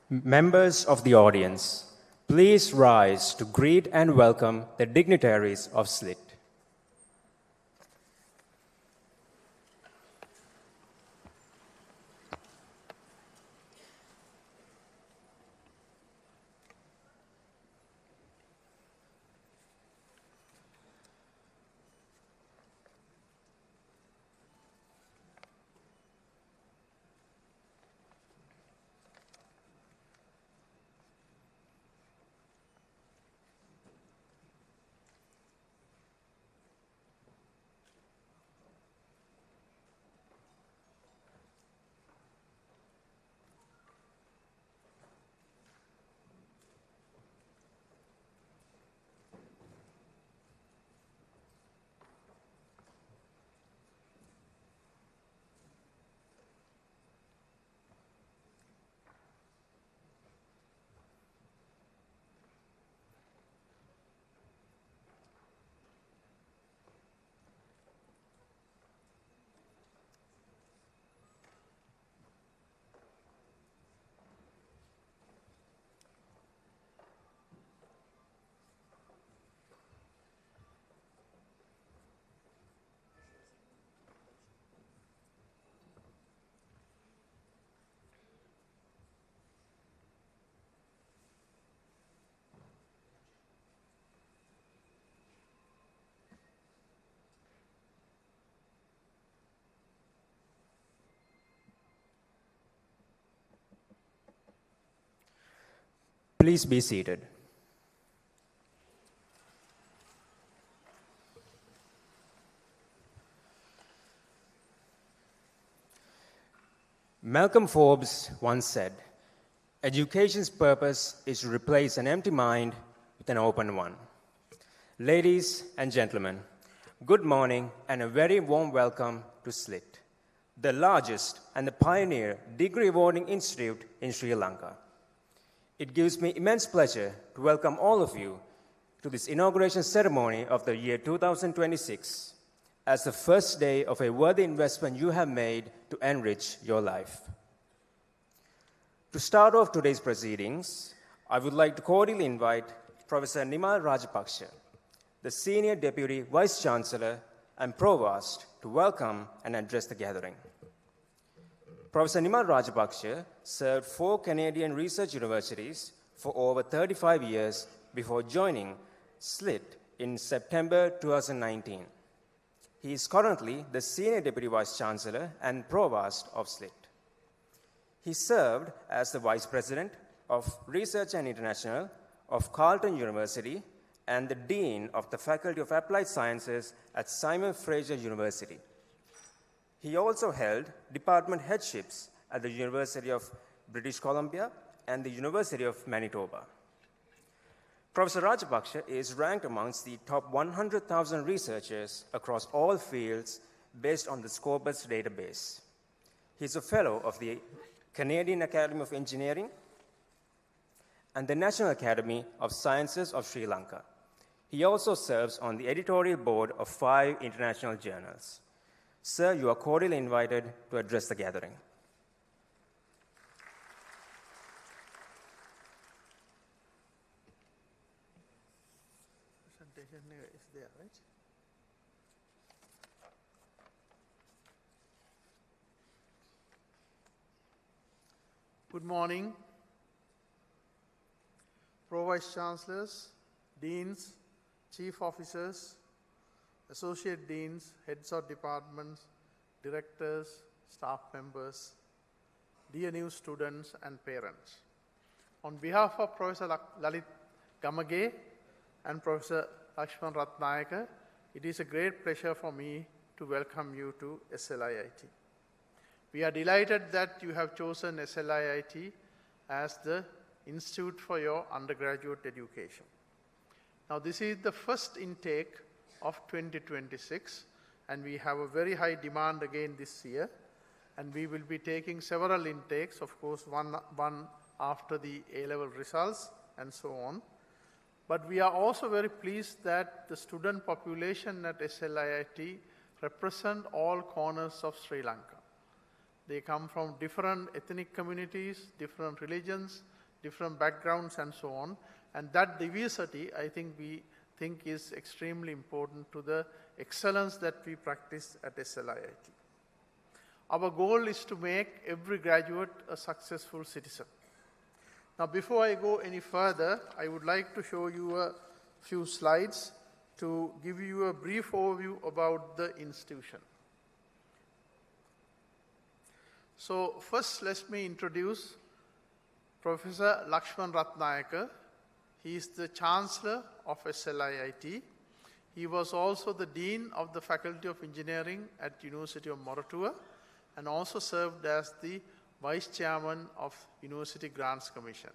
Members of the audience, please rise to greet and welcome the dignitaries of SLIIT. Please be seated. Malcolm Forbes once said, "Education's purpose is to replace an empty mind with an open one." Ladies and gentlemen, good morning and a very warm welcome to SLIIT, the largest and the pioneer degree awarding institute in Sri Lanka. It gives me immense pleasure to welcome all of you to this inauguration ceremony of the year 2026 as the first day of a worthy investment you have made to enrich your life. To start off today's proceedings, I would like to cordially invite Professor Nimal Rajapaksha, the Senior Deputy Vice Chancellor and Provost, to welcome and address the gathering. Professor Nimal Rajapaksha served 4 Canadian research universities for over 35 years before joining SLIIT in September 2019. He is currently the Senior Deputy Vice Chancellor and Provost of SLIIT. He served as the Vice President of Research and International of Carleton University and the Dean of the Faculty of Applied Sciences at Simon Fraser University. He also held department headships at the University of British Columbia and the University of Manitoba. Professor Rajapaksha is ranked amongst the top 100,000 researchers across all fields based on the Scopus database. He is a fellow of the Canadian Academy of Engineering and the National Academy of Sciences of Sri Lanka. He also serves on the editorial board of 5 international journals. Sir, you are cordially invited to address the gathering. Presentation is there, right? Good morning, Pro-Vice Chancellors, Deans, Chief Officers, Associate Deans, Heads of Departments, Directors, staff members, dear new students and parents. On behalf of Professor Lalit Gamage and Professor Lakshman Ratnayaka, it is a great pleasure for me to welcome you to SLIIT. We are delighted that you have chosen SLIIT as the institute for your undergraduate education. Now, this is the first intake of 2026, and we have a very high demand again this year. And we will be taking several intakes, of course, one after the A-level results and so on. But we are also very pleased that the student population at SLIIT represent all corners of Sri Lanka. They come from different ethnic communities, different religions, different backgrounds, and so on. And that diversity, I think, we think is extremely important to the excellence that we practice at SLIIT. Our goal is to make every graduate a successful citizen. Now, before I go any further, I would like to show you a few slides to give you a brief overview about the institution. So, first let me introduce Professor Lakshman Ratnayaka. He is the Chancellor of SLIIT. He was also the Dean of the Faculty of Engineering at University of Moratuwa and also served as the Vice Chairman of University Grants Commission.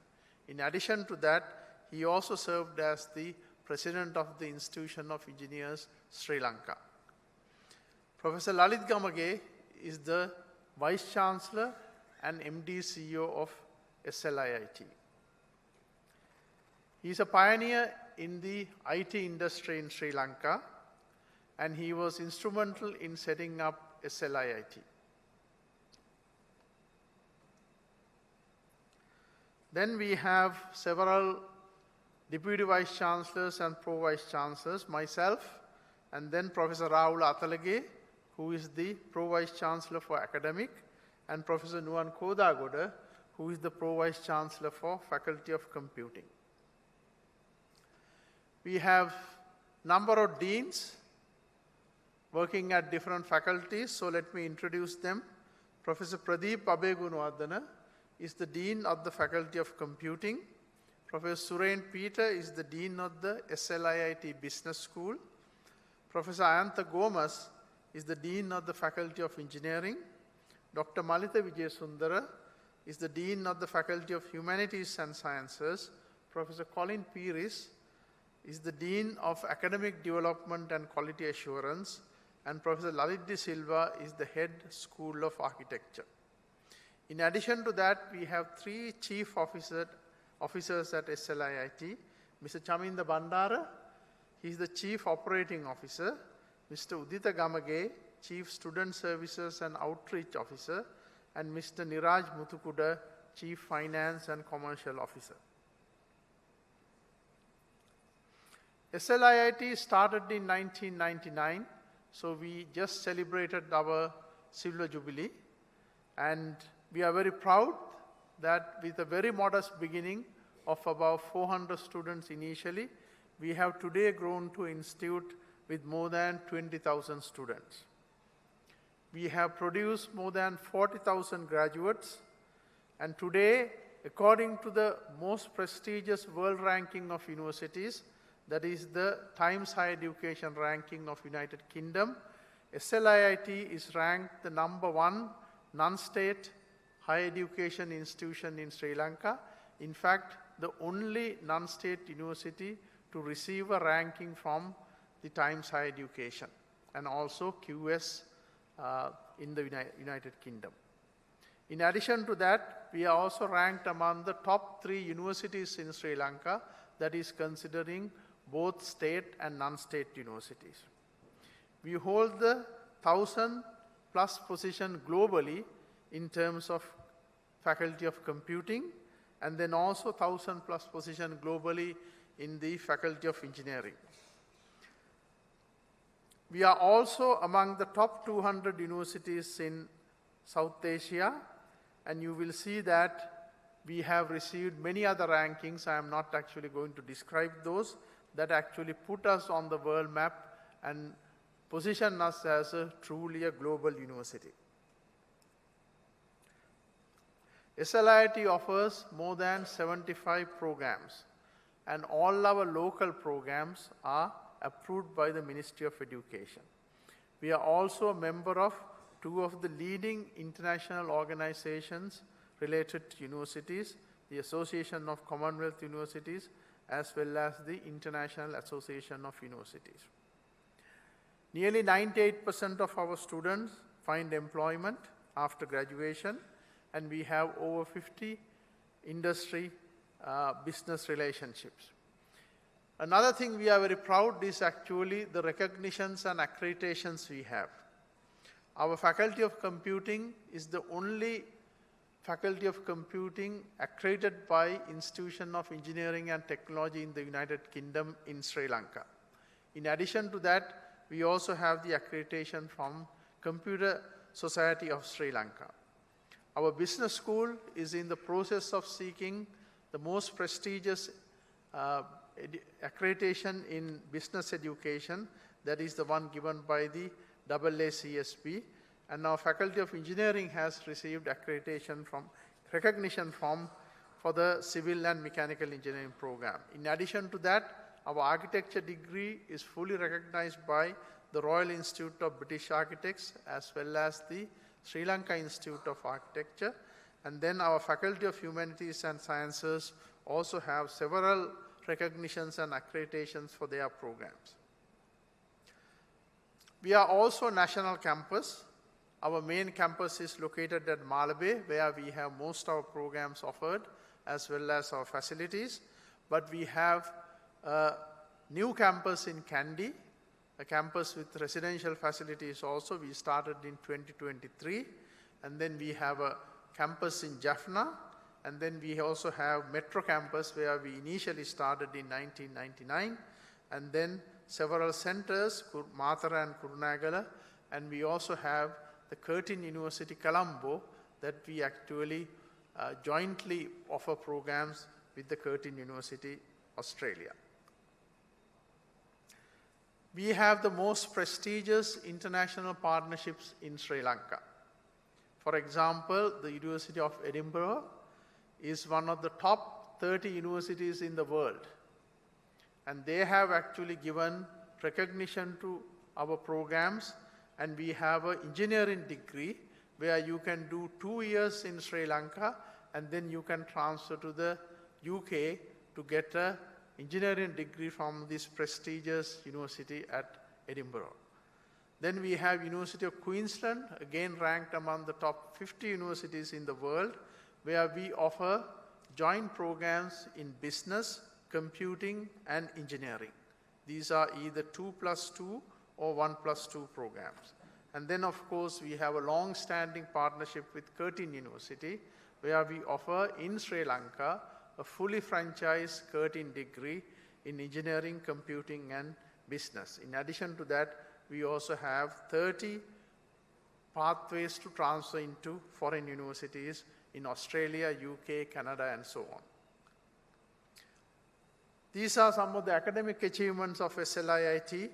In addition to that, he also served as the President of the Institution of Engineers, Sri Lanka. Professor Lalit Gamage is the Vice Chancellor and MD CEO of SLIIT. He is a pioneer in the IT industry in Sri Lanka, and he was instrumental in setting up SLIIT. Then we have several Deputy Vice Chancellors and Pro Vice Chancellors, myself, and then Professor Rahul Athalage, who is the Pro Vice Chancellor for Academic, and Professor Nuwan Kodagoda, who is the Pro Vice Chancellor for Faculty of Computing. We have number of deans working at different faculties, so let me introduce them. Professor Pradeep Abegunwardana is the Dean of the Faculty of Computing. Professor Suren Peter is the Dean of the SLIIT Business School. Professor Ayantha Gomes is the Dean of the Faculty of Engineering. Dr. Malitha Vijayasundara is the Dean of the Faculty of Humanities and Sciences. Professor Colin Pearis is the Dean of Academic Development and Quality Assurance. And Professor Lalit De Silva is the Head School of Architecture. In addition to that, we have three chief officers at SLIIT. Mr. Chaminda Bandara, he is the Chief Operating Officer. Mr. Udita Gamage, Chief Student Services and Outreach Officer. And Mr. Niraj Muthukuda, Chief Finance and Commercial Officer. SLIIT started in 1999, so we just celebrated our Silver Jubilee. And we are very proud that with a very modest beginning of about 400 students initially, we have today grown to an institute with more than 20,000 students. We have produced more than 40,000 graduates, and today, according to the most prestigious world ranking of universities, that is the Times Higher Education ranking of United Kingdom, SLIIT is ranked the #1 non-state higher education institution in Sri Lanka. In fact, the only non-state university to receive a ranking from the Times Higher Education, and also QS in the United Kingdom. In addition to that, we are also ranked among the top 3 universities in Sri Lanka, that is considering both state and non-state universities. We hold the 1,000+ position globally in terms of Faculty of Computing, and then also 1,000+ position globally in the Faculty of Engineering. We are also among the top 200 universities in South Asia, and you will see that we have received many other rankings. I am not actually going to describe those, that actually put us on the world map and position us as truly a global university. SLIIT offers more than 75 programs, and all our local programs are approved by the Ministry of Education. We are also a member of 2 of the leading international organizations related to universities, the Association of Commonwealth Universities as well as the International Association of Universities. Nearly 98% of our students find employment after graduation, and we have over 50 industry business relationships. Another thing we are very proud is actually the recognitions and accreditations we have. Our Faculty of Computing is the only Faculty of Computing accredited by Institution of Engineering and Technology in the United Kingdom in Sri Lanka. In addition to that, we also have the accreditation from Computer Society of Sri Lanka. Our business school is in the process of seeking the most prestigious accreditation in business education, that is the one given by the AACSB, and our Faculty of Engineering has received accreditation recognition for the Civil and Mechanical Engineering program. In addition to that, our architecture degree is fully recognized by the Royal Institute of British Architects as well as the Sri Lanka Institute of Architecture, and then our Faculty of Humanities and Sciences also have several recognitions and accreditations for their programs. We are also national campus. Our main campus is located at Malabe, where we have most of our programs offered as well as our facilities. But we have a new campus in Kandy, a campus with residential facilities also. We started in 2023. And then we have a campus in Jaffna. And then we also have Metro campus, where we initially started in 1999. And then several centers, Mathara and Kurunagala. And we also have the Curtin University Colombo, that we actually jointly offer programs with the Curtin University, Australia. We have the most prestigious international partnerships in Sri Lanka. For example, the University of Edinburgh is one of the top 30 universities in the world. And they have actually given recognition to our programs, and we have an engineering degree where you can do 2 years in Sri Lanka, and then you can transfer to the UK to get an engineering degree from this prestigious university at Edinburgh. Then we have University of Queensland, again ranked among the top 50 universities in the world, where we offer joint programs in business, computing, and engineering. These are either 2+2 or 1+2 programs. And then, of course, we have a long-standing partnership with Curtin University, where we offer in Sri Lanka a fully franchised Curtin degree in engineering, computing, and business. In addition to that, we also have 30 pathways to transfer into foreign universities in Australia, UK, Canada, and so on. These are some of the academic achievements of SLIIT.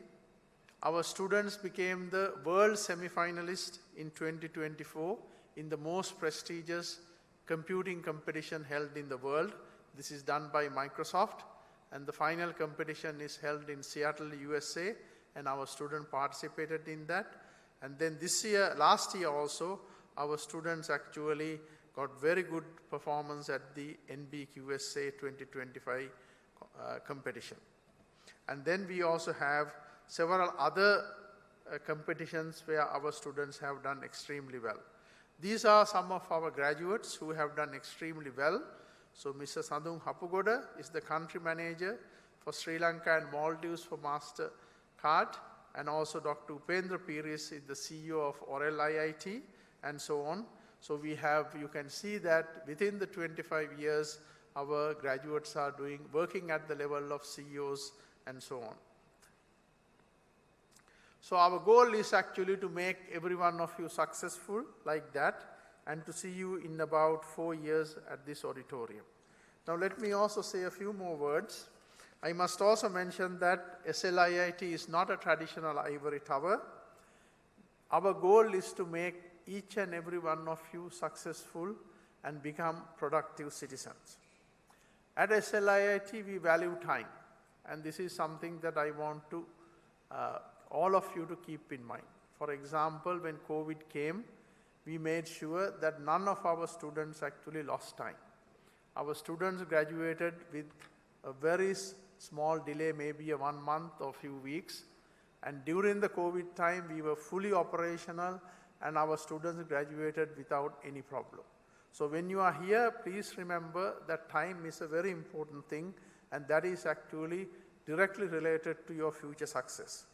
Our students became the world semi-finalist in 2024 in the most prestigious computing competition held in the world. This is done by Microsoft, and the final competition is held in Seattle, USA, and our student participated in that. And then last year also, our students actually got very good performance at the NBQSA 2025 competition. And then we also have several other competitions where our students have done extremely well. These are some of our graduates who have done extremely well. So Mr. Sandung Hapugoda is the country manager for Sri Lanka and Maldives for MasterCard, and also Dr. Upendra Piris is the CEO of Orel IIT, and so on. So we have, you can see that within the 25 years, our graduates are working at the level of CEOs and so on. So our goal is actually to make every one of you successful like that, and to see you in about 4 years at this auditorium. Now let me also say a few more words. I must also mention that SLIIT is not a traditional ivory tower. Our goal is to make each and every one of you successful and become productive citizens. At SLIIT, we value time, and this is something that I want to all of you to keep in mind. For example, when COVID came, we made sure that none of our students actually lost time. Our students graduated with a very small delay, maybe a 1 month or few weeks. And during the COVID time, we were fully operational and our students graduated without any problem. So when you are here, please remember that time is a very important thing, and that is actually directly related to your future success.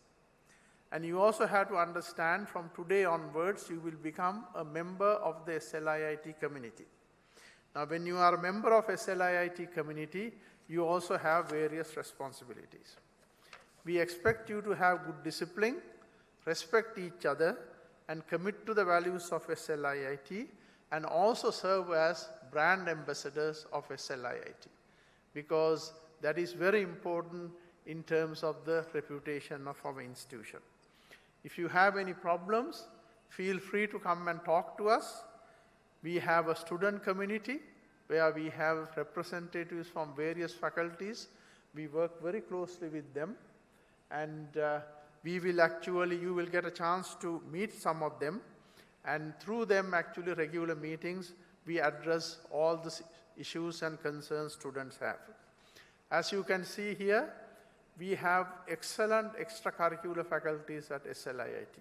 And you also have to understand from today onwards, you will become a member of the SLIIT community. Now, when you are a member of SLIIT community, you also have various responsibilities. We expect you to have good discipline, respect each other, and commit to the values of SLIIT, and also serve as brand ambassadors of SLIIT, because that is very important in terms of the reputation of our institution. If you have any problems, feel free to come and talk to us. We have a student community where we have representatives from various faculties. We work very closely with them, and you will get a chance to meet some of them, and through them, actually regular meetings, we address all the issues and concerns students have. As you can see here, we have excellent extracurricular faculties at SLIIT.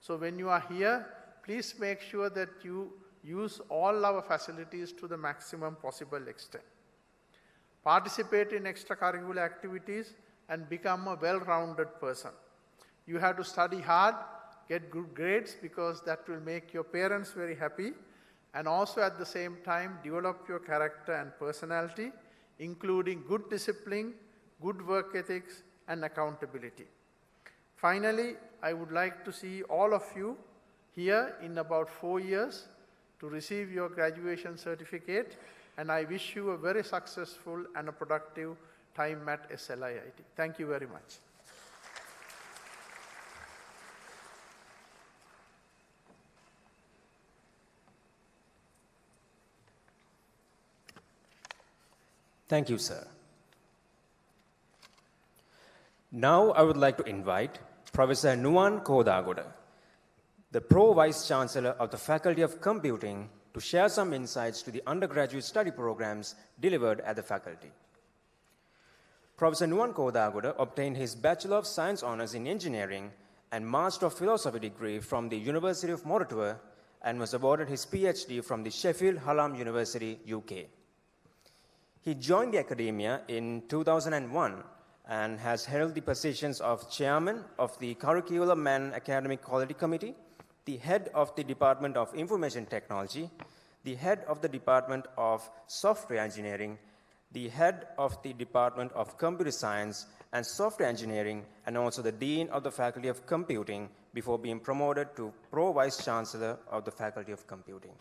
So when you are here, please make sure that you use all our facilities to the maximum possible extent. Participate in extracurricular activities and become a well-rounded person. You have to study hard, get good grades, because that will make your parents very happy, and also at the same time develop your character and personality, including good discipline, good work ethics, and accountability. Finally, I would like to see all of you here in about 4 years to receive your graduation certificate, and I wish you a very successful and a productive time at SLIIT. Thank you very much. Thank you, sir. Now I would like to invite Professor Nuwan Kodagoda, the Pro Vice Chancellor of the Faculty of Computing, to share some insights to the undergraduate study programs delivered at the faculty. Professor Nuwan Kodagoda obtained his Bachelor of Science Honours in Engineering and Master of Philosophy degree from the University of Moratuwa, and was awarded his PhD from the Sheffield Hallam University, UK. He joined the academia in 2001 and has held the positions of Chairman of the Curriculum and Academic Quality Committee, the Head of the Department of Information Technology, the Head of the Department of Software Engineering, the Head of the Department of Computer Science and Software Engineering, and also the Dean of the Faculty of Computing before being promoted to Pro Vice Chancellor of the Faculty of Computing.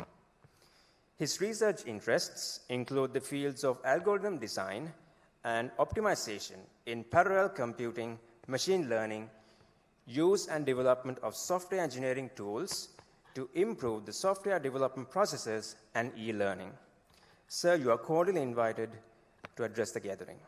His research interests include the fields of algorithm design and optimization in parallel computing, machine learning, use and development of software engineering tools to improve the software development processes and e-learning. Sir, you are cordially invited to address the gathering.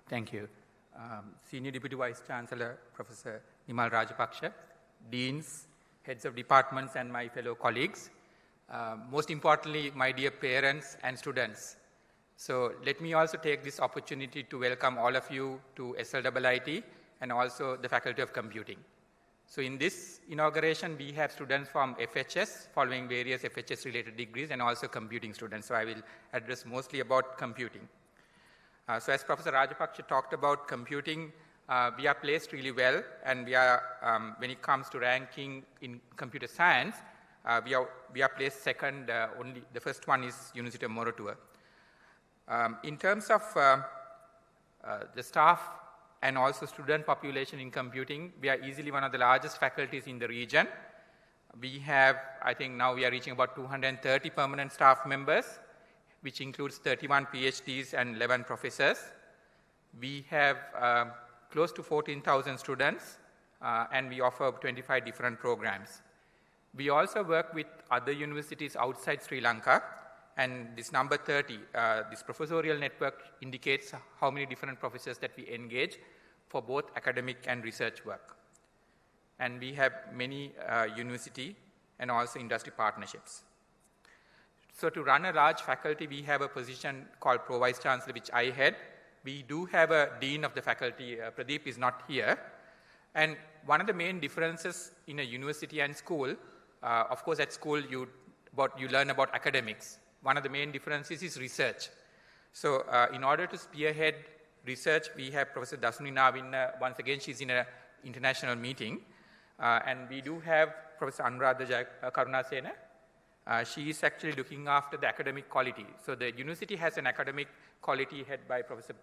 Thank you. Senior Deputy Vice Chancellor, Professor Nimal Rajapaksha, Deans, Heads of Departments, and my fellow colleagues. Most importantly, my dear parents and students. So let me also take this opportunity to welcome all of you to SLIIT and also the Faculty of Computing. So in this inauguration, we have students from FHS, following various FHS-related degrees, and also computing students. So I will address mostly about computing. So as Professor Rajapaksha talked about computing, we are placed really well, and we are, when it comes to ranking in computer science, we are placed second, only the first one is University of Moratuwa. In terms of the staff and also student population in computing, we are easily one of the largest faculties in the region. We have, I think now we are reaching about 230 permanent staff members, which includes 31 PhDs and 11 professors. We have close to 14,000 students, and we offer 25 different programs. We also work with other universities outside Sri Lanka, And this number 30, this professorial network indicates how many different professors that we engage for both academic and research work. And we have many university and also industry partnerships. So to run a large faculty, we have a position called Pro Vice Chancellor, which I head. We do have a Dean of the faculty. Pradeep is not here. And one of the main differences in a university and school, of course at school you learn about academics. One of the main differences is research. So in order to spearhead research, we have Professor Dasuni Nawin. Once again, she's in an international meeting. And we do have Professor Anuradha Karunasena. She is actually looking after the academic quality. So the university has an academic quality head by Professor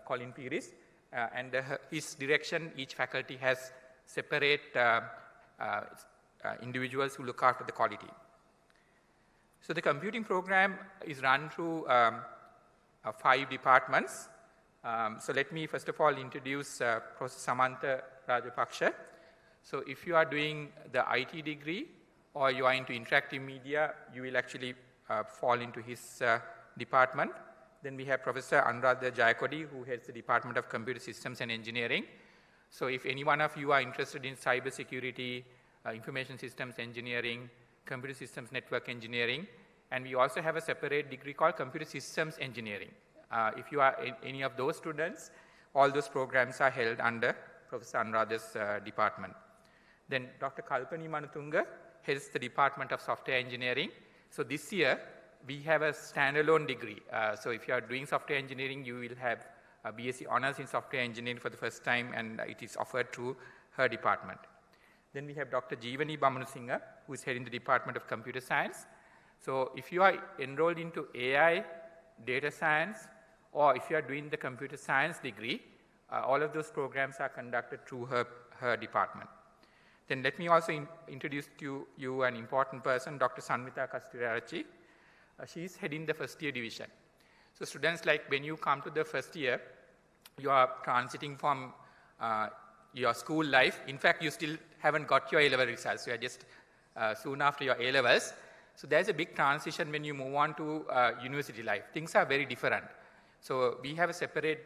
Colin Piris, and his direction, each faculty has separate individuals who look after the quality. So the computing program is run through 5 departments. So let me first of all introduce Professor Samantha Rajapaksha. So if you are doing the IT degree, or you are into interactive media, you will actually fall into his department. Then we have Professor Anuradha Jayakodi, who heads the Department of Computer Systems and Engineering. So if any one of you are interested in cybersecurity, information systems engineering, computer systems network engineering, and we also have a separate degree called computer systems engineering. If you are any of those students, all those programs are held under Professor Anuradha's department. Then Dr. Kalpani Manutunga heads the Department of Software Engineering. So this year, we have a standalone degree. So if you are doing software engineering, you will have a BSc Honours in Software Engineering for the first time, and it is offered through her department. Then we have Dr. Jeevani Bamanusingha, who is heading the Department of Computer Science. So if you are enrolled into AI, data science, or if you are doing the computer science degree, all of those programs are conducted through her department. Then let me also introduce to you an important person, Dr. Sanvita Kasturarachi. She is heading the first year division. So students, like when you come to the first year, you are transiting from your school life. In fact, you still haven't got your A-level results. You are just soon after your A-levels. So there's a big transition when you move on to university life. Things are very different. So we have a separate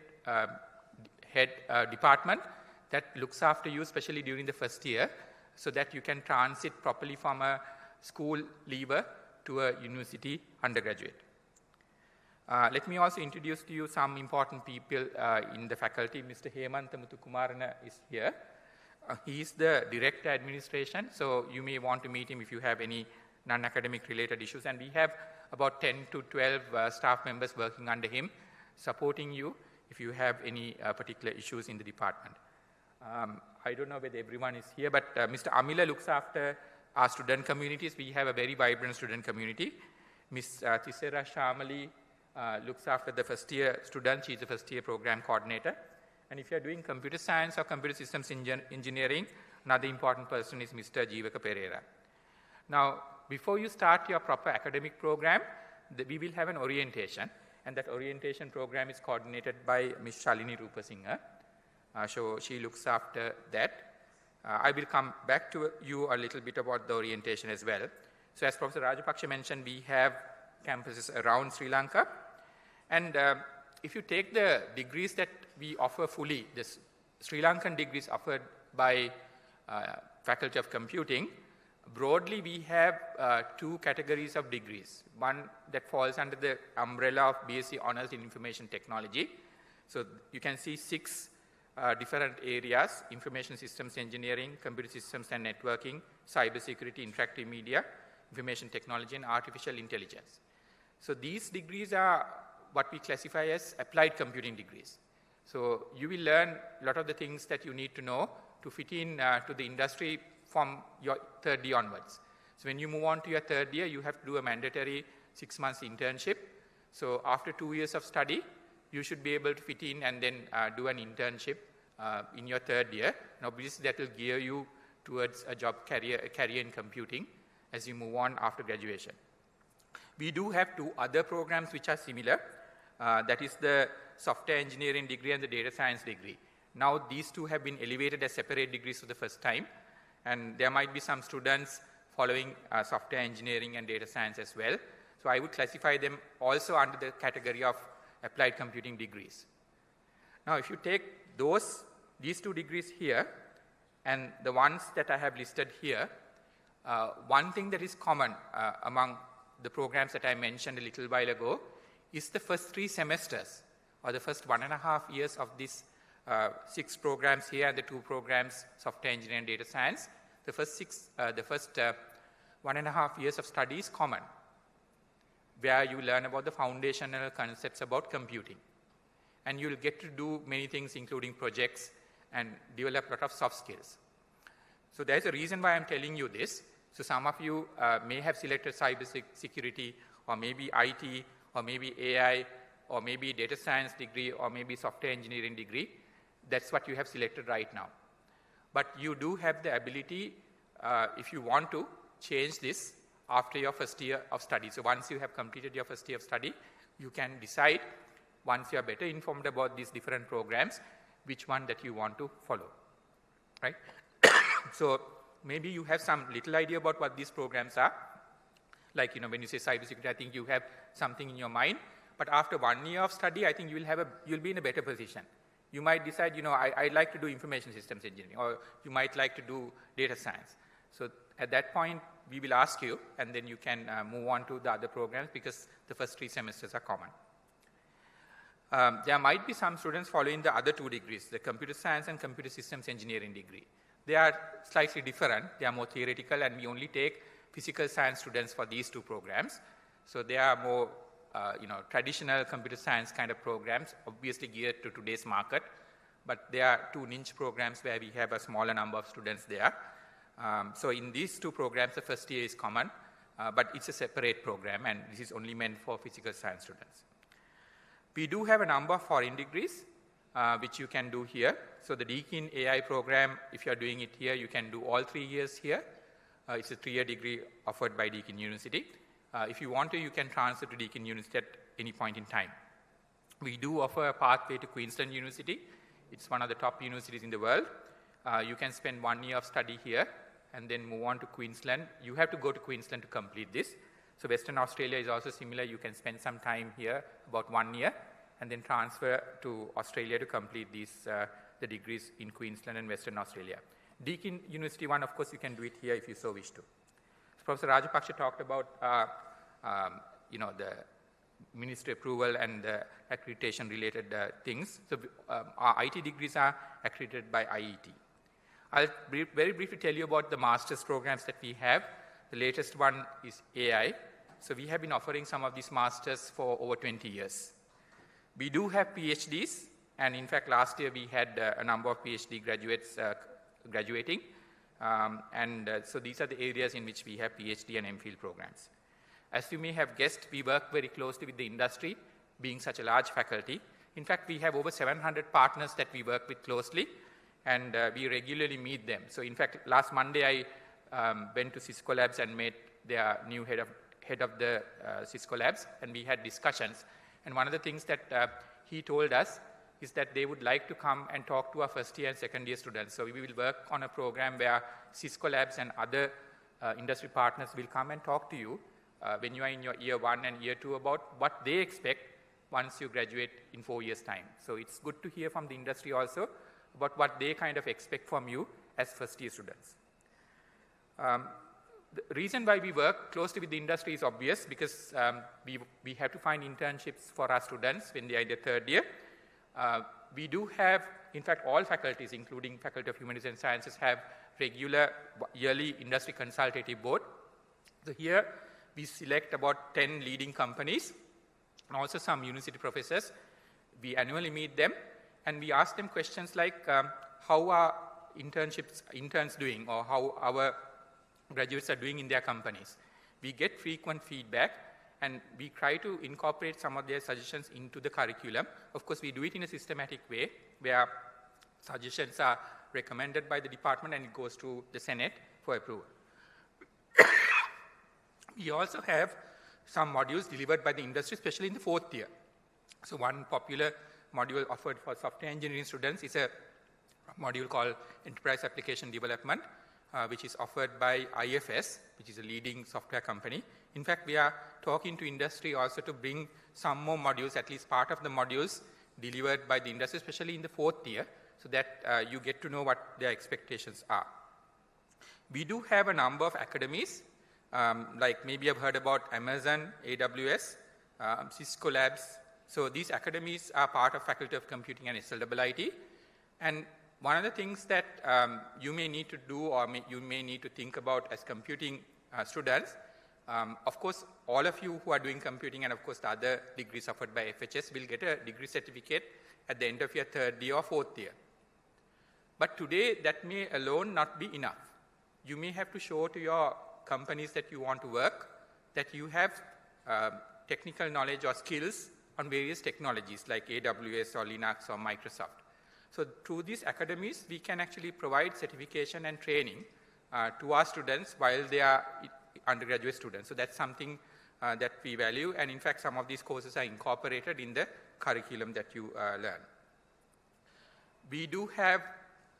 head department that looks after you, especially during the first year, so that you can transit properly from a school leaver to a university undergraduate. Let me also introduce to you some important people in the faculty. Mr. Hemantha Muthukumarana is here. He is the Director Administration, so you may want to meet him if you have any non-academic related issues. And we have about 10 to 12 staff members working under him, supporting you if you have any particular issues in the department. I don't know whether everyone is here, but Mr. Amila looks after our student communities. We have a very vibrant student community. Ms. Tisera Shamali looks after the first year students. She's the first year program coordinator. And if you're doing computer science or computer systems engineering, another important person is Mr. Jeevaka Pereira. Now, before you start your proper academic program, we will have an orientation, and that orientation program is coordinated by Ms. Shalini Rupasinghe. So she looks after that. I will come back to you a little bit about the orientation as well. So as Professor Rajapaksha mentioned, we have campuses around Sri Lanka. And if you take the degrees that we offer fully, the Sri Lankan degrees offered by Faculty of Computing, broadly we have 2 categories of degrees. One that falls under the umbrella of BSc Honours in Information Technology. So you can see 6 different areas: information systems engineering, computer systems and networking, cybersecurity, interactive media, information technology, and artificial intelligence. So these degrees are what we classify as applied computing degrees. So you will learn a lot of the things that you need to know to fit in to the industry from your 3rd year onwards. So when you move on to your 3rd year, you have to do a mandatory 6 months internship. So after 2 years of study, you should be able to fit in and then do an internship in your 3rd year. Now, obviously, that will gear you towards a career in computing as you move on after graduation. We do have 2 other programs which are similar. That is the software engineering degree and the data science degree. Now, these 2 have been elevated as separate degrees for the first time. And there might be some students following software engineering and data science as well. So I would classify them also under the category of applied computing degrees. Now, if you take these 2 degrees here and the ones that I have listed here, one thing that is common among the programs that I mentioned a little while ago is the first 3 semesters, or the first 1.5 years of these 6 programs here and the 2 programs, software engineering and data science. The first 1.5 years of study is common, where you learn about the foundational concepts about computing. And you'll get to do many things, including projects, and develop a lot of soft skills. So there's a reason why I'm telling you this. So some of you may have selected cyber security, or maybe IT, or maybe AI, or maybe data science degree, or maybe software engineering degree. That's what you have selected right now. But you do have the ability, if you want to, change this after your first year of study. So once you have completed your first year of study, you can decide, once you are better informed about these different programs, which one that you want to follow, right? So maybe you have some little idea about what these programs are. Like, when you say cybersecurity, I think you have something in your mind. But after 1 year of study, I think you'll be in a better position. You might decide, I'd like to do information systems engineering, or you might like to do data science. So at that point, we will ask you, and then you can move on to the other programs, because the first 3 semesters are common. There might be some students following the other 2 degrees, the computer science and computer systems engineering degree. They are slightly different. They are more theoretical, and we only take physical science students for these 2 programs. So they are more traditional computer science kind of programs, obviously geared to today's market. But there are 2 niche programs where we have a smaller number of students there. So in these 2 programs, the first year is common, but it's a separate program, and this is only meant for physical science students. We do have a number of foreign degrees, which you can do here. So the Deakin AI program, if you're doing it here, you can do all 3 years here. It's a 3-year degree offered by Deakin University. If you want to, you can transfer to Deakin University at any point in time. We do offer a pathway to Queensland University. It's one of the top universities in the world. You can spend 1 year of study here and then move on to Queensland. You have to go to Queensland to complete this. So Western Australia is also similar. You can spend some time here, about 1 year, and then transfer to Australia to complete these, the degrees in Queensland and Western Australia. Deakin University one, of course, you can do it here if you so wish to. So Professor Rajapaksha talked about the ministry approval and the accreditation related things. So our IT degrees are accredited by IET. I'll very briefly tell you about the master's programs that we have. The latest one is AI. So we have been offering some of these masters for over 20 years. We do have PhDs, and in fact, last year we had a number of PhD graduates graduating. So these are the areas in which we have PhD and MPhil programs. As you may have guessed, we work very closely with the industry, being such a large faculty. In fact, we have over 700 partners that we work with closely, and we regularly meet them. So in fact, last Monday I went to Cisco Labs and met their new head of the Cisco Labs, and we had discussions. And one of the things that he told us is that they would like to come and talk to our first year and second year students. So we will work on a program where Cisco Labs and other industry partners will come and talk to you when you are in your year 1 and year 2 about what they expect once you graduate in 4 years' time. So it's good to hear from the industry also about what they kind of expect from you as first year students. The reason why we work closely with the industry is obvious, because we have to find internships for our students when they are in their 3rd year. We do have, in fact, all faculties, including Faculty of Humanities and Sciences, have regular yearly industry consultative board. So here we select about 10 leading companies and also some university professors. We annually meet them and we ask them questions like how are interns doing, or how our graduates are doing in their companies. We get frequent feedback and we try to incorporate some of their suggestions into the curriculum. Of course, we do it in a systematic way where suggestions are recommended by the department and it goes to the Senate for approval. We also have some modules delivered by the industry, especially in the 4th year. So one popular module offered for software engineering students is a module called Enterprise Application Development. which is offered by IFS, which is a leading software company. In fact, we are talking to industry also to bring some more modules, at least part of the modules delivered by the industry, especially in the 4th year, so that you get to know what their expectations are. We do have a number of academies, like maybe you've heard about Amazon, AWS, Cisco Labs. So these academies are part of Faculty of Computing and SLIIT. And one of the things that you may need to do or you may need to think about as computing students, of course, all of you who are doing computing and of course the other degrees offered by FHS will get a degree certificate at the end of your 3rd year or 4th year. But today that may alone not be enough. You may have to show to your companies that you want to work that you have technical knowledge or skills on various technologies like AWS or Linux or Microsoft. So through these academies, we can actually provide certification and training to our students while they are undergraduate students. So that's something that we value, and in fact some of these courses are incorporated in the curriculum that you learn. We do have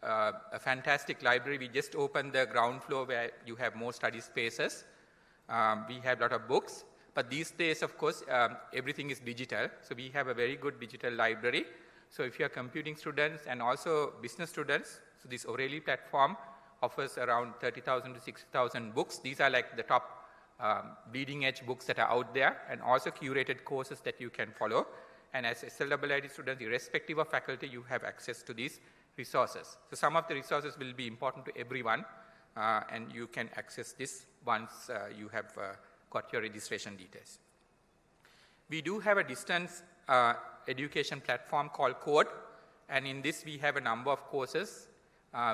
a fantastic library. We just opened the ground floor where you have more study spaces. We have a lot of books, but these days, of course, everything is digital. So we have a very good digital library. So if you are computing students and also business students, so this O'Reilly platform offers around 30,000 to 60,000 books. These are like the top bleeding edge books that are out there, and also curated courses that you can follow. And as SLIIT students, irrespective of faculty, you have access to these resources. So some of the resources will be important to everyone, and you can access this once you have got your registration details. We do have a distance education platform called Code, and in this we have a number of courses.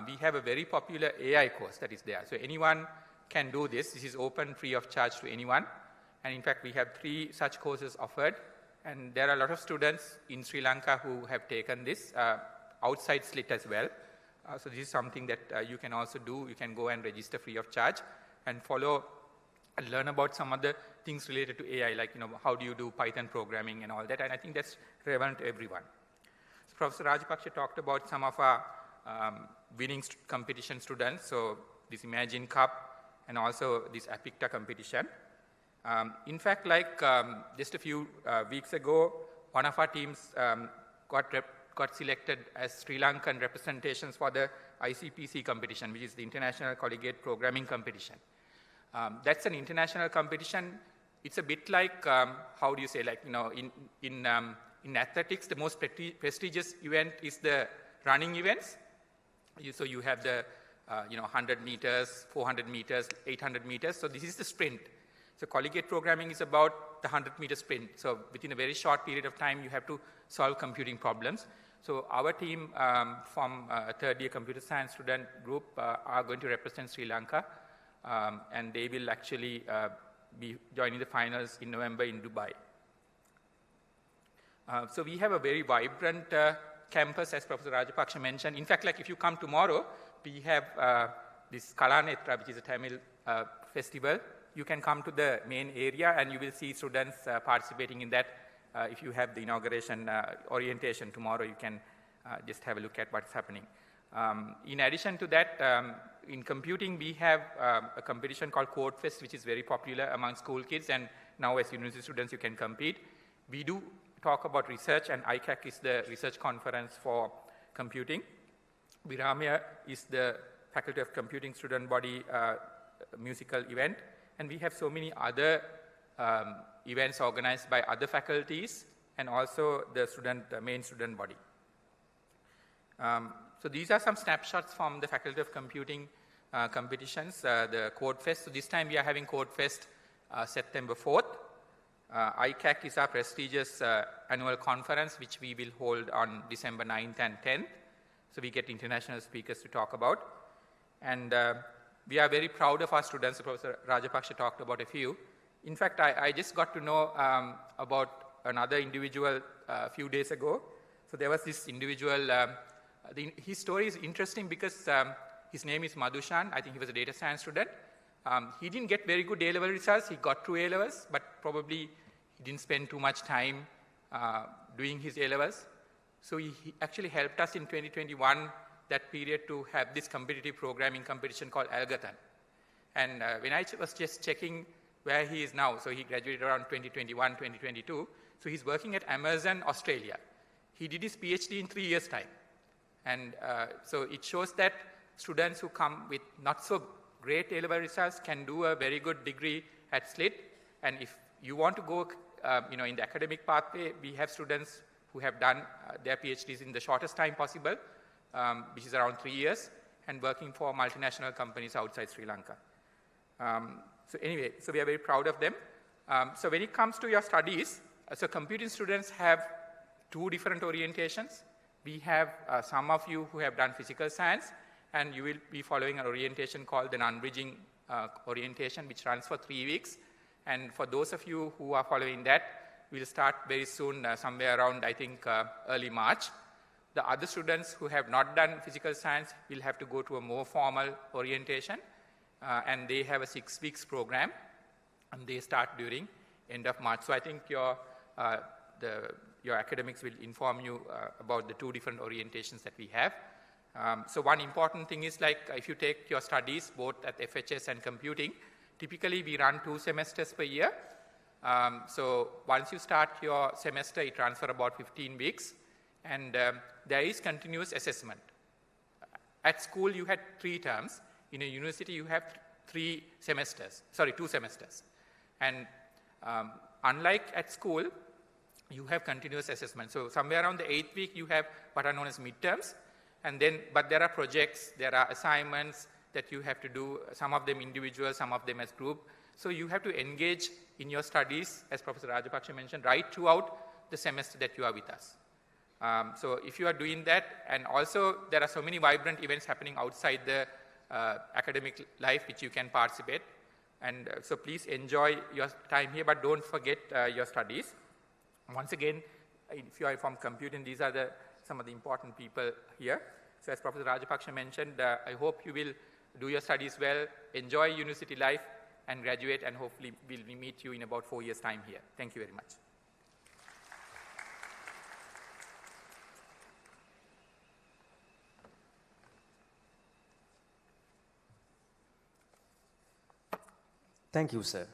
We have a very popular AI course that is there. So anyone can do this. This is open, free of charge to anyone. And in fact, we have 3 such courses offered. And there are a lot of students in Sri Lanka who have taken this outside SLIIT as well. So this is something that you can also do. You can go and register free of charge and follow and learn about some other things related to AI, like how do you do Python programming and all that. And I think that's relevant to everyone. So Professor Rajapaksha talked about some of our winning competition students. So this Imagine Cup and also this Apicta competition. In fact, like just a few weeks ago, one of our teams got selected as Sri Lankan representations for the ICPC competition, which is the International Collegiate Programming Competition. That's an international competition. It's a bit like, how do you say, like, in athletics, the most prestigious event is the running events. So you have the 100 meters, 400 meters, 800 meters. So this is the sprint. So collegiate programming is about the 100-meter sprint. So within a very short period of time, you have to solve computing problems. So our team from a 3rd-year computer science student group are going to represent Sri Lanka, and they will actually be joining the finals in November in Dubai. So we have a very vibrant campus, as Professor Rajapaksha mentioned. In fact, like if you come tomorrow, we have this Kalanetra, which is a Tamil festival. You can come to the main area and you will see students participating in that. If you have the inauguration orientation tomorrow, you can just have a look at what's happening. In addition to that, in computing, we have a competition called CodeFest, which is very popular among school kids, and now as university students, you can compete. We do talk about research, and ICAC is the research conference for computing. Viramya is the Faculty of Computing student body musical event, and we have so many other events organized by other faculties and also the main student body. So these are some snapshots from the Faculty of Computing competitions, the CodeFest. So this time we are having CodeFest September 4th. ICAC is our prestigious annual conference, which we will hold on December 9th and 10th. So we get international speakers to talk about. And we are very proud of our students. Professor Rajapaksha talked about a few. In fact, I just got to know about another individual a few days ago. So there was this individual, his story is interesting because his name is Madhushan. I think he was a data science student. He didn't get very good A-level results. He got through A-levels, but probably he didn't spend too much time doing his A-levels. So he actually helped us in 2021 that period to have this competitive programming competition called Algothon. And when I was just checking where he is now, so he graduated around 2021, 2022, so he's working at Amazon, Australia. He did his PhD in 3 years' time. And so it shows that students who come with not so great A-level results can do a very good degree at SLIIT. And if you want to go in the academic pathway, we have students who have done their PhDs in the shortest time possible, which is around 3 years, and working for multinational companies outside Sri Lanka. So anyway, so we are very proud of them. So when it comes to your studies, so computing students have 2 different orientations. We have some of you who have done physical science, and you will be following an orientation called the non-bridging orientation, which runs for 3 weeks. And for those of you who are following that, we'll start very soon, somewhere around, I think, early March. The other students who have not done physical science will have to go to a more formal orientation, and they have a 6 weeks program, and they start during end of March. So I think your academics will inform you about the 2 different orientations that we have. So one important thing is, like, if you take your studies both at FHS and computing, typically we run 2 semesters per year. So once you start your semester, it runs for about 15 weeks, and there is continuous assessment. At school, you had 3 terms. In a university, you have 2 semesters. And unlike at school, you have continuous assessment. So somewhere around the 8th week, you have what are known as midterms, and then, but there are projects, there are assignments that you have to do, some of them individual, some of them as group. So you have to engage in your studies, as Professor Rajapaksha mentioned, right throughout the semester that you are with us. So if you are doing that, and also there are so many vibrant events happening outside the academic life which you can participate. And so please enjoy your time here, but don't forget your studies. Once again, if you are from computing, these are some of the important people here. So as Professor Rajapaksha mentioned, I hope you will do your studies well, enjoy university life, and graduate, and hopefully we'll meet you in about 4 years' time here. Thank you very much. Thank you, sir.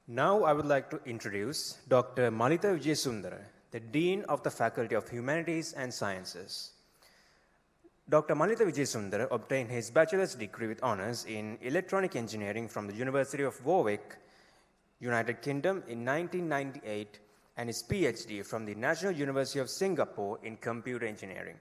Now I would like to introduce Dr. Malitha Vijayasundara, the Dean of the Faculty of Humanities and Sciences. Dr. Malitha Vijayasundara obtained his bachelor's degree with honors in electronic engineering from the University of Warwick, United Kingdom in 1998, and his PhD from the National University of Singapore in computer engineering.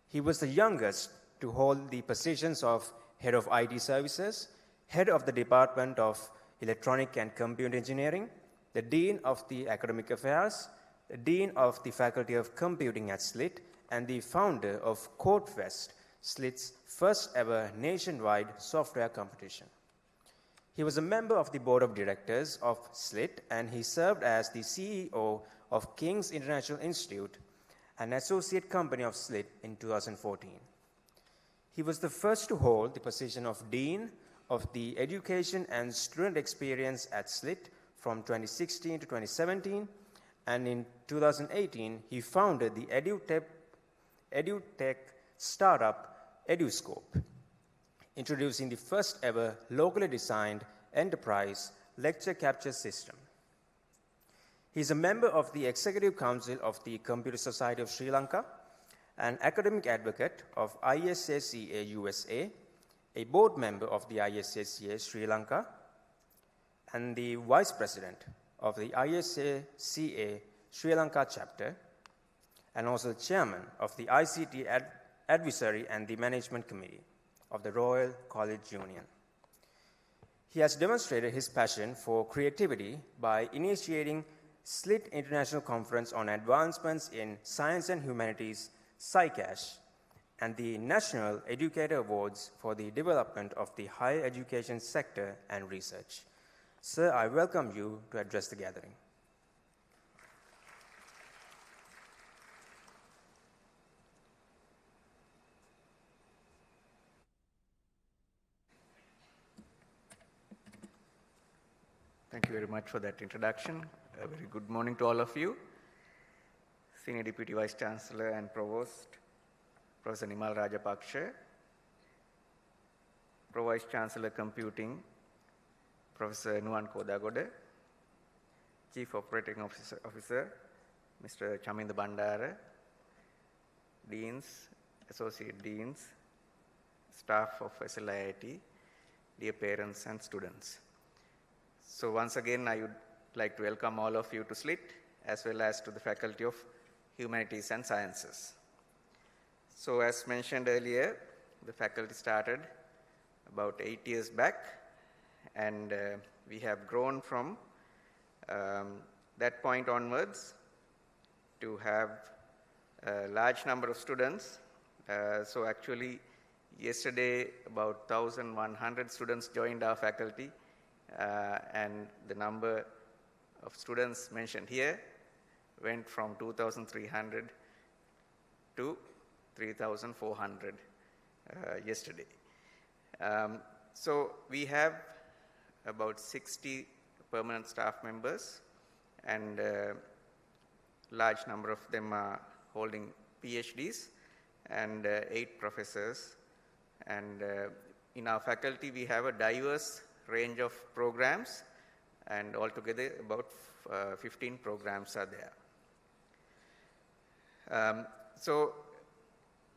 He was the youngest to hold the positions of Head of IT Services, Head of the Department of Electronic and Computer Engineering, the Dean of the Academic Affairs, the Dean of the Faculty of Computing at SLIIT, and the founder of CodeFest, SLIIT's first ever nationwide software competition. He was a member of the board of directors of SLIIT, and he served as the CEO of King's International Institute, an associate company of SLIIT in 2014. He was the first to hold the position of Dean of the Education and Student Experience at SLIIT from 2016 to 2017, and in 2018, he founded the EduTech startup EduScope, introducing the first ever locally designed enterprise lecture capture system. He is a member of the Executive Council of the Computer Society of Sri Lanka, an academic advocate of ISACA USA, a board member of the ISACA Sri Lanka, and the vice president of the ISACA Sri Lanka chapter, and also the chairman of the ICT Advisory and the Management Committee of the Royal College Union. He has demonstrated his passion for creativity by initiating SLIIT International Conference on Advancements in Science and Humanities, SciCash, and the National Educator Awards for the development of the higher education sector and research. Sir, I welcome you to address the gathering. Thank you very much for that introduction. A very good morning to all of you. Senior Deputy Vice Chancellor and Provost, Professor Nimal Rajapaksha, Pro Vice Chancellor Computing, Professor Nuwan Kodagoda, Chief Operating Officer Mr. Chaminda Bandara, Deans, Associate Deans, staff of SLIIT, dear parents and students. So once again, I would like to welcome all of you to SLIIT, as well as to the Faculty of Humanities and Sciences. So as mentioned earlier, the faculty started about 8 years back, and we have grown from that point onwards to have a large number of students. So actually, yesterday about 1,100 students joined our faculty, and the number of students mentioned here went from 2,300 to 3,400 yesterday. So we have about 60 permanent staff members, and large number of them are holding PhDs, and 8 professors. And in our faculty, we have a diverse range of programs, and altogether about 15 programs are there. So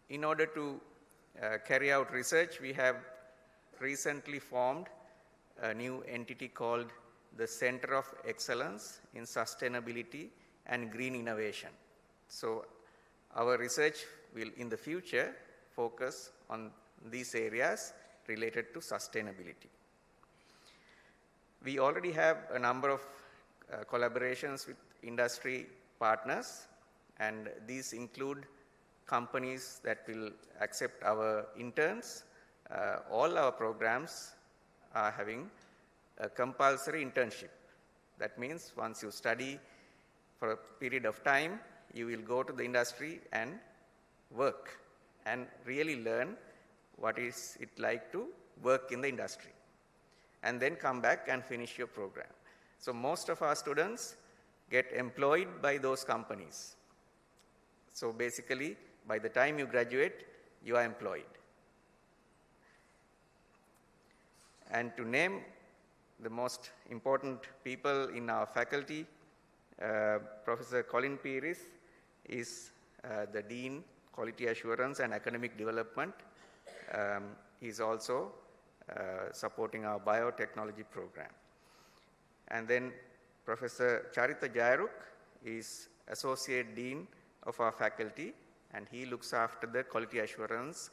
in order to carry out research, we have recently formed a new entity called the Center of Excellence in Sustainability and Green Innovation. So our research will in the future focus on these areas related to sustainability. We already have a number of collaborations with industry partners, and these include companies that will accept our interns. All our programs are having a compulsory internship. That means once you study for a period of time, you will go to the industry and work and really learn what is it like to work in the industry, and then come back and finish your program. So most of our students get employed by those companies. So basically, by the time you graduate, you are employed. And to name the most important people in our faculty, Professor Colin Pieris is the Dean, Quality Assurance and Academic Development. He's also supporting our biotechnology program. And then Professor Charita Jayaruk is Associate Dean of our faculty, and he looks after the quality assurance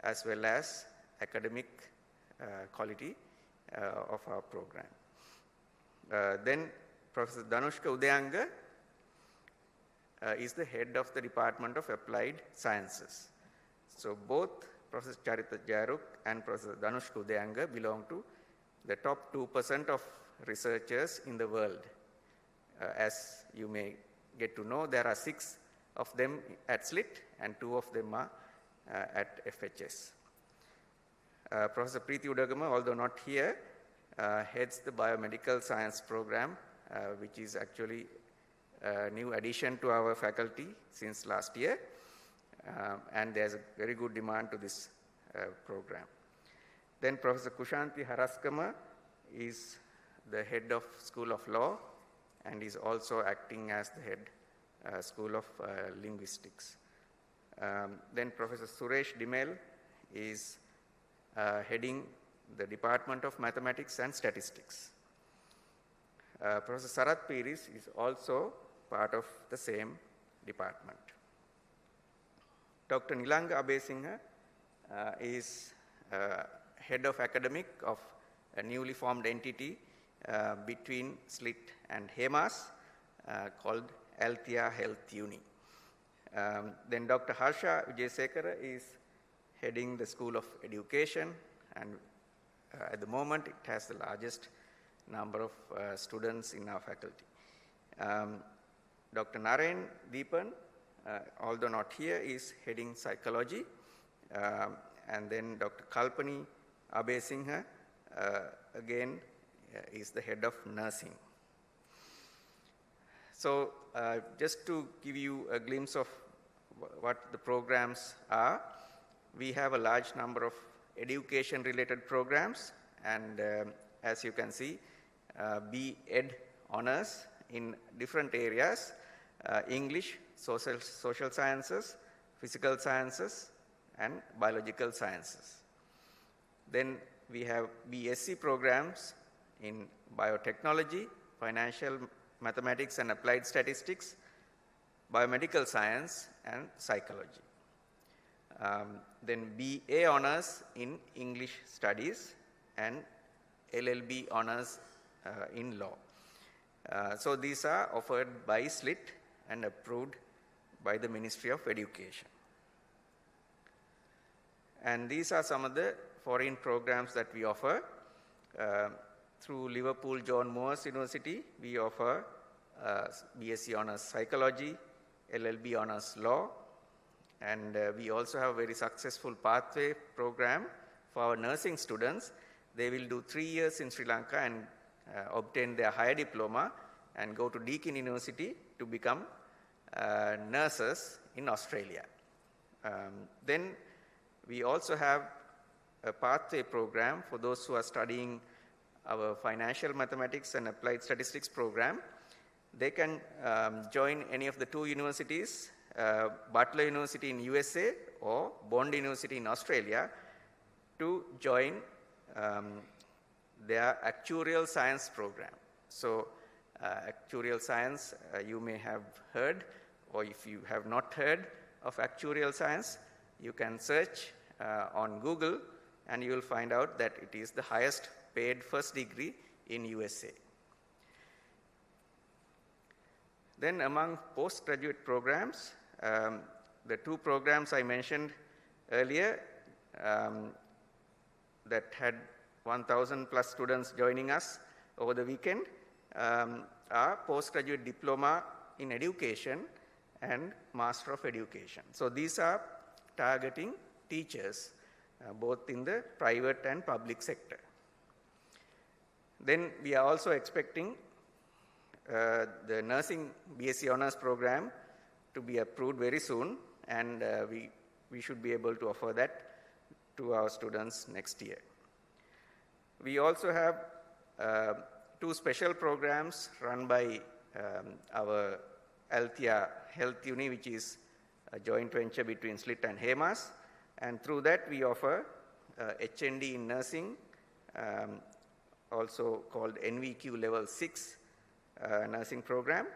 as well as academic quality of our program. Then Professor Danushka Udayanga is the head of the Department of Applied Sciences. So both Professor Charita Jayaruk and Professor Danushka Udayanga belong to the top 2% of researchers in the world. As you may get to know, there are 6 of them at SLIIT, and 2 of them are at FHS. Professor Preeti Udagama, although not here, heads the biomedical science program, which is actually a new addition to our faculty since last year, and there's a very good demand to this program. Then Professor Kushanti Haraskama is the head of School of Law, and is also acting as the head School of Linguistics. Then Professor Suresh Dimel is heading the Department of Mathematics and Statistics. Professor Sarath Pieris is also part of the same department. Dr. Nilanga Abesinghe is head of academic of a newly formed entity between SLIIT and HEMAS called Althea Health Uni. Then Dr. Harsha Vijayasekara is heading the School of Education, and at the moment it has the largest number of students in our faculty. Dr. Narayan Deepan, although not here, is heading psychology, and then Dr. Kalpani Abesinghe again is the head of nursing. So just to give you a glimpse of what the programs are, we have a large number of education-related programs, and as you can see, B.Ed honors in different areas, English, social sciences, physical sciences, and biological sciences. Then we have BSc programs in biotechnology, financial mathematics and applied statistics, biomedical science, and psychology. Then BA honors in English studies and LLB honors in law. So these are offered by SLIIT and approved by the Ministry of Education. And these are some of the foreign programs that we offer. Through Liverpool John Moores University, we offer BSc Honours Psychology, LLB Honours Law, and we also have a very successful pathway program for our nursing students. They will do 3 years in Sri Lanka and obtain their higher diploma and go to Deakin University to become nurses in Australia. Then we also have a pathway program for those who are studying our financial mathematics and applied statistics program. They can join any of the 2 universities, Butler University in USA or Bond University in Australia, to join their actuarial science program. So actuarial science, you may have heard, or if you have not heard of actuarial science, you can search on Google and you will find out that it is the highest paid first degree in USA. Then among postgraduate programs, the 2 programs I mentioned earlier that had 1,000 plus students joining us over the weekend are postgraduate diploma in education and Master of Education. So these are targeting teachers both in the private and public sector. Then we are also expecting the nursing BSc Honours program to be approved very soon, and we should be able to offer that to our students next year. We also have 2 special programs run by our Althea Health Uni, which is a joint venture between SLIIT and HEMAS, and through that we offer HND in nursing, also called NVQ level 6 nursing program,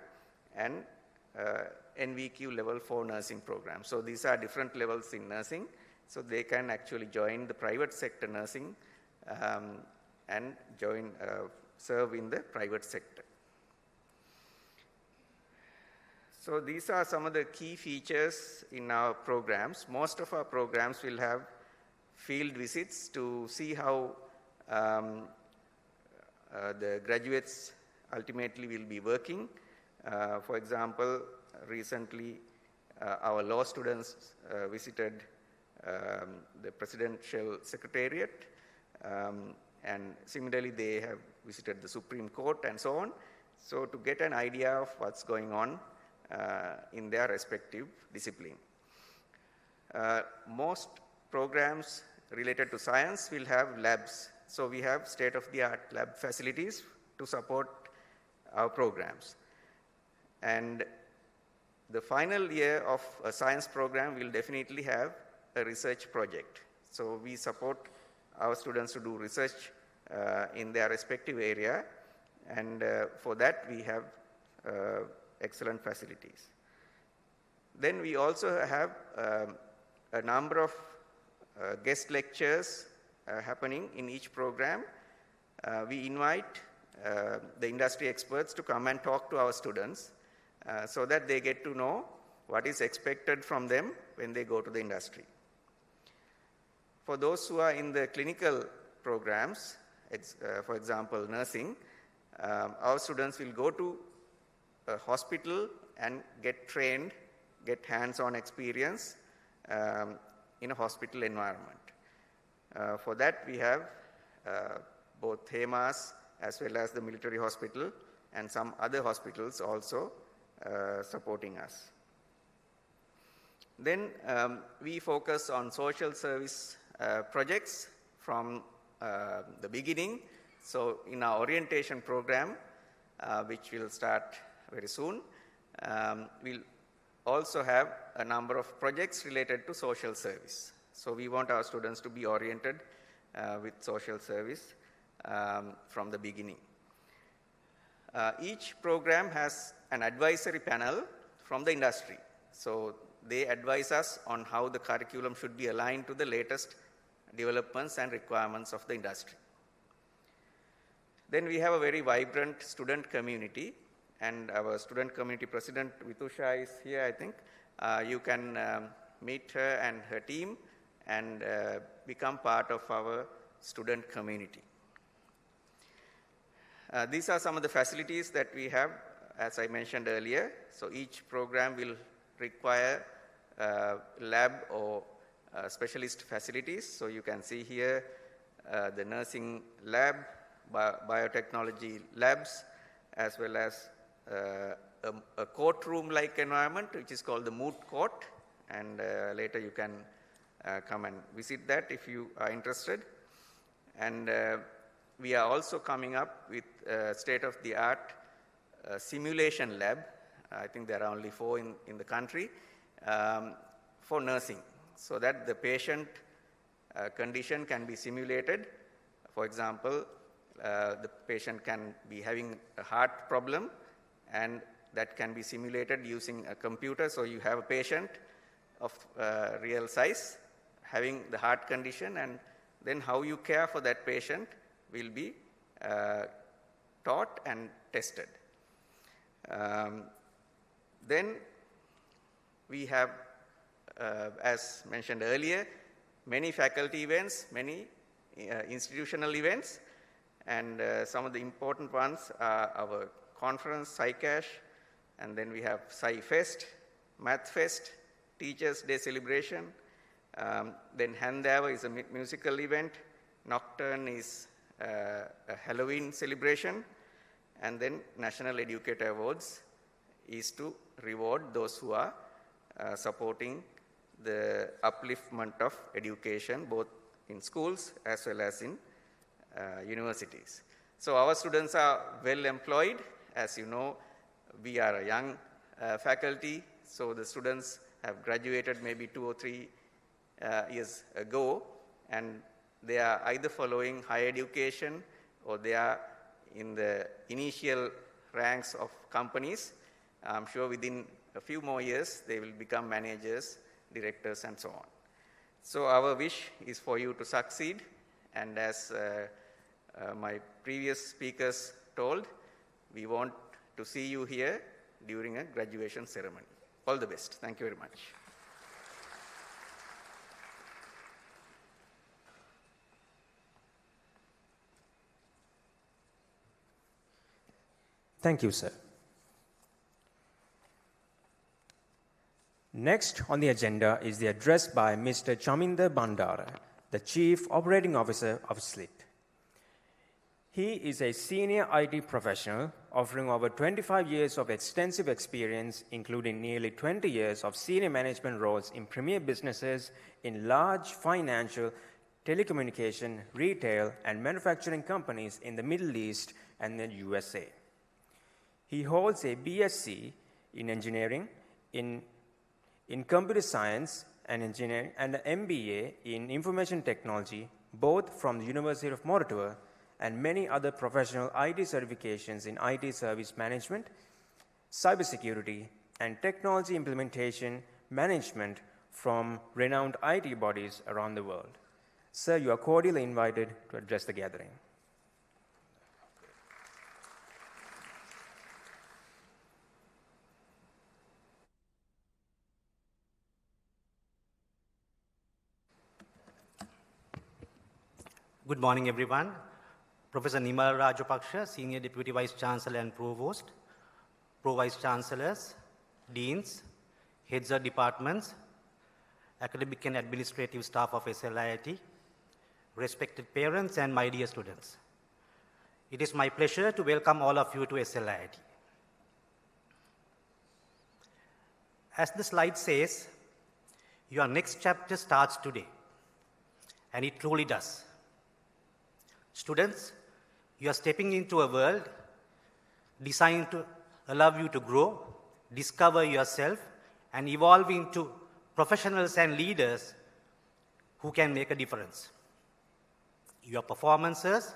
and NVQ level 4 nursing program. So these are different levels in nursing, so they can actually join the private sector nursing and serve in the private sector. So these are some of the key features in our programs. Most of our programs will have field visits to see how the graduates ultimately will be working. For example, recently our law students visited the Presidential Secretariat, and similarly they have visited the Supreme Court and so on. So to get an idea of what's going on in their respective discipline. Most programs related to science will have labs. So we have state-of-the-art lab facilities to support our programs. And the final year of a science program will definitely have a research project. So we support our students to do research in their respective area, and for that we have excellent facilities. Then we also have a number of guest lectures happening in each program. We invite the industry experts to come and talk to our students so that they get to know what is expected from them when they go to the industry. For those who are in the clinical programs, for example nursing, our students will go to a hospital and get trained, get hands-on experience in a hospital environment. For that we have both HEMAS as well as the military hospital and some other hospitals also supporting us. Then we focus on social service projects from the beginning. So in our orientation program, which will start very soon, we'll also have a number of projects related to social service. So we want our students to be oriented with social service from the beginning. Each program has an advisory panel from the industry. So they advise us on how the curriculum should be aligned to the latest developments and requirements of the industry. Then we have a very vibrant student community, and our student community president, Vitusha, is here, I think. You can meet her and her team and become part of our student community. These are some of the facilities that we have, as I mentioned earlier. So each program will require lab or specialist facilities. So you can see here the nursing lab, biotechnology labs, as well as a courtroom-like environment, which is called the moot court. And later you can come and visit that if you are interested. And we are also coming up with state-of-the-art simulation lab. I think there are only 4 in the country for nursing, so that the patient condition can be simulated. For example, the patient can be having a heart problem, and that can be simulated using a computer. So you have a patient of real size having the heart condition, and then how you care for that patient will be taught and tested. Then we have, as mentioned earlier, many faculty events, many institutional events, and some of the important ones are our conference, SciCash, and then we have SciFest, MathFest, Teachers' Day celebration, then Handava is a musical event, Nocturne is a Halloween celebration, and then National Educator Awards is to reward those who are supporting the upliftment of education, both in schools as well as in universities. So our students are well employed. As you know, we are a young faculty, so the students have graduated maybe 2 or 3 years ago, and they are either following higher education or they are in the initial ranks of companies. I'm sure within a few more years they will become managers, directors, and so on. So our wish is for you to succeed, and as my previous speakers told, we want to see you here during a graduation ceremony. All the best. Thank you very much. Thank you, sir. Next on the agenda is the address by Mr. Chaminda Bandara, the Chief Operating Officer of SLIIT. He is a senior IT professional offering over 25 years of extensive experience, including nearly 20 years of senior management roles in premier businesses in large financial, telecommunication, retail, and manufacturing companies in the Middle East and the USA. He holds a BSc in engineering, in computer science and engineering, and an MBA in information technology, both from the University of Moratuwa, and many other professional IT certifications in IT service management, cybersecurity, and technology implementation management from renowned IT bodies around the world. Sir, you are cordially invited to address the gathering. Good morning, everyone. Professor Nimal Rajapaksha, Senior Deputy Vice Chancellor and Provost, Pro-Vice Chancellors, Deans, Heads of Departments, Academic and Administrative Staff of SLIIT, respected parents, and my dear students. It is my pleasure to welcome all of you to SLIIT. As the slide says, your next chapter starts today, and it truly does. Students, you are stepping into a world designed to allow you to grow, discover yourself, and evolve into professionals and leaders who can make a difference. Your performances,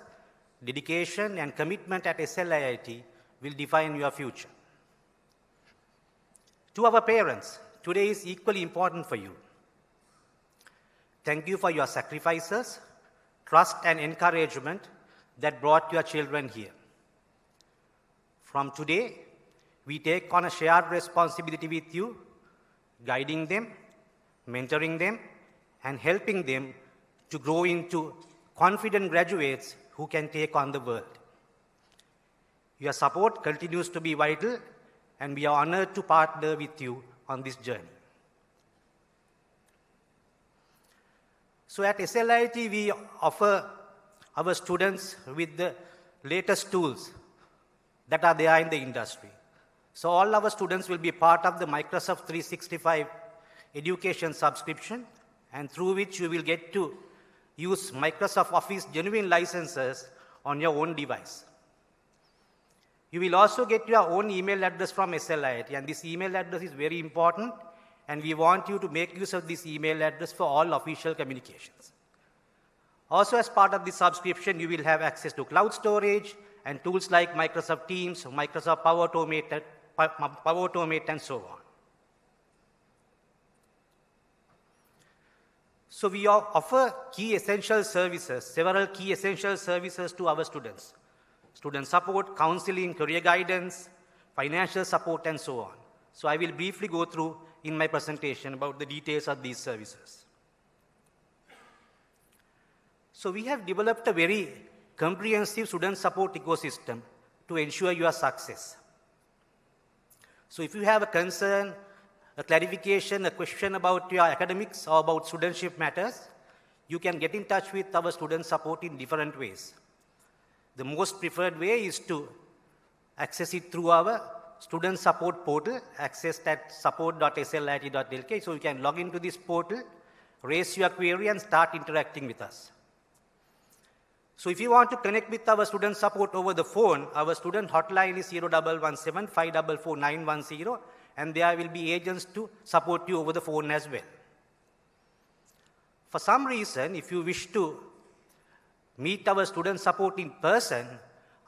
dedication, and commitment at SLIIT will define your future. To our parents, today is equally important for you. Thank you for your sacrifices, trust, and encouragement that brought your children here. From today, we take on a shared responsibility with you, guiding them, mentoring them, and helping them to grow into confident graduates who can take on the world. Your support continues to be vital, and we are honored to partner with you on this journey. So at SLIIT, we offer our students with the latest tools that are there in the industry. So all our students will be part of the Microsoft 365 education subscription, and through which you will get to use Microsoft Office genuine licenses on your own device. You will also get your own email address from SLIIT, and this email address is very important, and we want you to make use of this email address for all official communications. Also, as part of this subscription, you will have access to cloud storage and tools like Microsoft Teams, Microsoft Power Automate, and so on. So we offer key essential services, several key essential services to our students. Student support, counseling, career guidance, financial support, and so on. So I will briefly go through in my presentation about the details of these services. So we have developed a very comprehensive student support ecosystem to ensure your success. So if you have a concern, a clarification, a question about your academics or about studentship matters, you can get in touch with our student support in different ways. The most preferred way is to access it through our student support portal, accessed at support.slit.lk. So you can log into this portal, raise your query, and start interacting with us. So if you want to connect with our student support over the phone, our student hotline is 0117 544 910, and there will be agents to support you over the phone as well. For some reason, if you wish to meet our student support in person,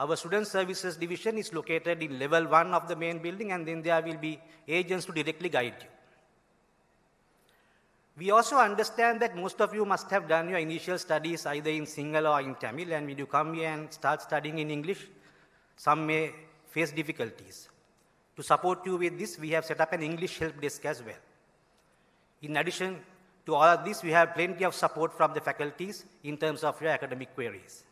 our student services division is located in level 1 of the main building, and then there will be agents to directly guide you. We also understand that most of you must have done your initial studies either in Sinhala or in Tamil, and when you come here and start studying in English, some may face difficulties. To support you with this, we have set up an English help desk as well. In addition to all of this, we have plenty of support from the faculties in terms of your academic queries.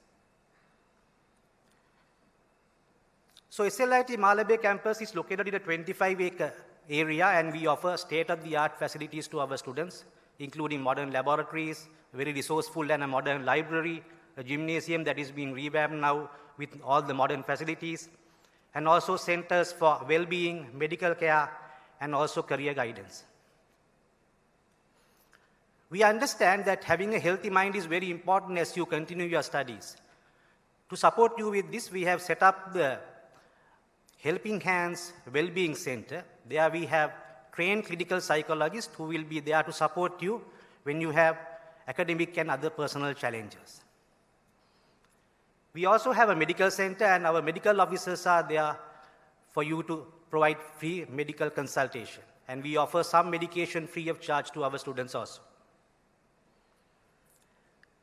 So SLIIT Malabhe campus is located in a 25-acre area, and we offer state-of-the-art facilities to our students, including modern laboratories, very resourceful and a modern library, a gymnasium that is being revamped now with all the modern facilities, and also centers for well-being, medical care, and also career guidance. We understand that having a healthy mind is very important as you continue your studies. To support you with this, we have set up the Helping Hands Well-being Center. There we have trained clinical psychologists who will be there to support you when you have academic and other personal challenges. We also have a medical center, and our medical officers are there for you to provide free medical consultation. And we offer some medication free of charge to our students also.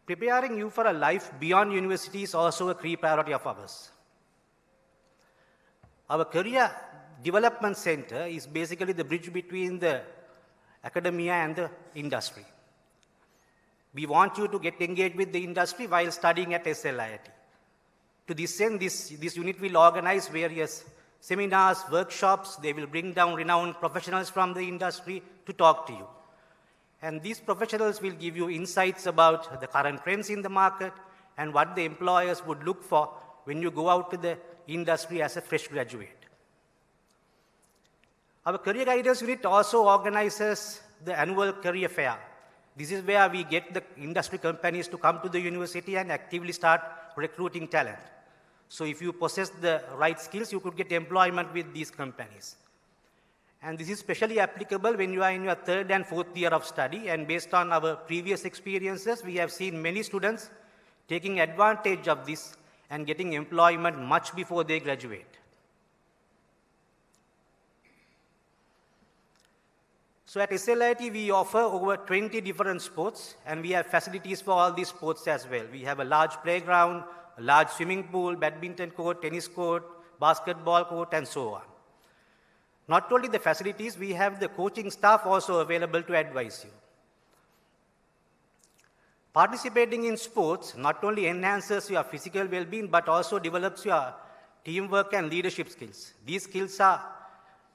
Preparing you for a life beyond university is also a key priority of ours. Our Career Development Center is basically the bridge between the academia and the industry. We want you to get engaged with the industry while studying at SLIIT. To this end, this unit will organize various seminars, workshops. They will bring down renowned professionals from the industry to talk to you. And these professionals will give you insights about the current trends in the market and what the employers would look for when you go out to the industry as a fresh graduate. Our career guidance unit also organizes the annual career fair. This is where we get the industry companies to come to the university and actively start recruiting talent. So if you possess the right skills, you could get employment with these companies. And this is especially applicable when you are in your third and fourth year of study. And based on our previous experiences, we have seen many students taking advantage of this and getting employment much before they graduate. So at SLIIT, we offer over 20 different sports, and we have facilities for all these sports as well. We have a large playground, a large swimming pool, badminton court, tennis court, basketball court, and so on. Not only the facilities, we have the coaching staff also available to advise you. Participating in sports not only enhances your physical well-being, but also develops your teamwork and leadership skills. These skills are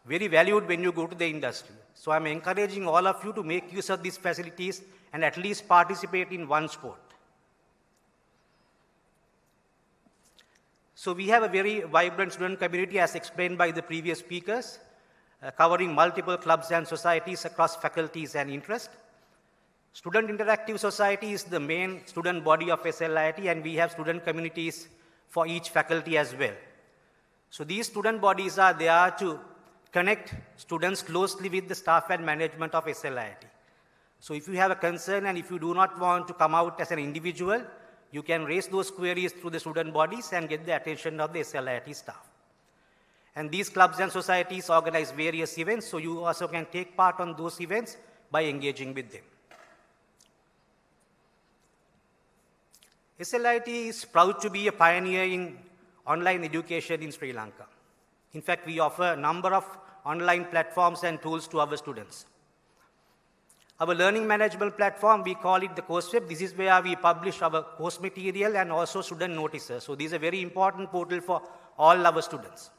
very valued when you go to the industry. So I'm encouraging all of you to make use of these facilities and at least participate in one sport. So we have a very vibrant student community, as explained by the previous speakers, covering multiple clubs and societies across faculties and interest. Student Interactive Society is the main student body of SLIIT, and we have student communities for each faculty as well. So these student bodies are there to connect students closely with the staff and management of SLIIT. So if you have a concern and if you do not want to come out as an individual, you can raise those queries through the student bodies and get the attention of the SLIIT staff. And these clubs and societies organize various events, so you also can take part on those events by engaging with them. SLIIT is proud to be a pioneer in online education in Sri Lanka. In fact, we offer a number of online platforms and tools to our students. Our learning management platform, we call it the Course Web. This is where we publish our course material and also student notices. So this is a very important portal for all our students.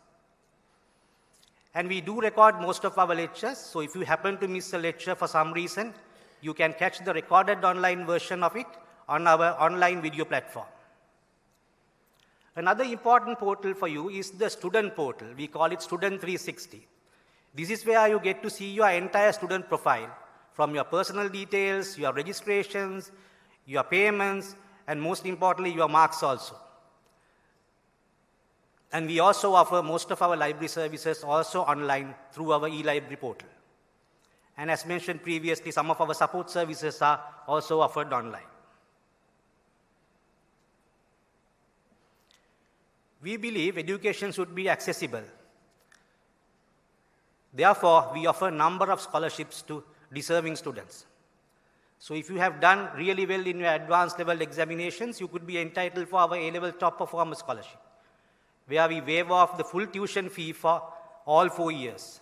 And we do record most of our lectures. So if you happen to miss a lecture for some reason, you can catch the recorded online version of it on our online video platform. Another important portal for you is the student portal. We call it Student 360. This is where you get to see your entire student profile, from your personal details, your registrations, your payments, and most importantly, your marks also. And we also offer most of our library services also online through our e-library portal. And as mentioned previously, some of our support services are also offered online. We believe education should be accessible. Therefore, we offer a number of scholarships to deserving students. So if you have done really well in your advanced level examinations, you could be entitled for our A-level top performer scholarship, where we waive off the full tuition fee for all 4 years.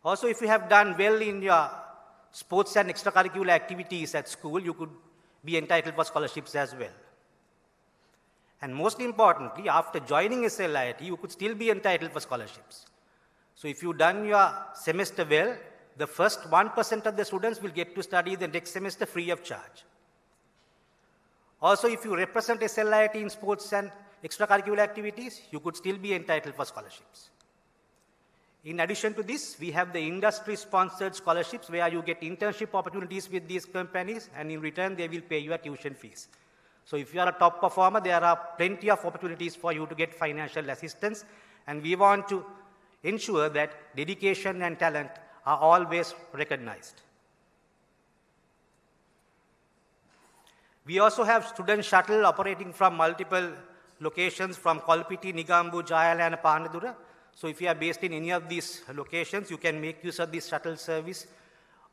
Also, if you have done well in your sports and extracurricular activities at school, you could be entitled for scholarships as well. And most importantly, after joining SLIIT, you could still be entitled for scholarships. So if you've done your semester well, the first 1% of the students will get to study the next semester free of charge. Also, if you represent SLIIT in sports and extracurricular activities, you could still be entitled for scholarships. In addition to this, we have the industry-sponsored scholarships where you get internship opportunities with these companies, and in return, they will pay your tuition fees. So if you are a top performer, there are plenty of opportunities for you to get financial assistance, and we want to ensure that dedication and talent are always recognized. We also have student shuttle operating from multiple locations from Kolpiti, Nigambu, Jayala, and Panadura. So if you are based in any of these locations, you can make use of this shuttle service.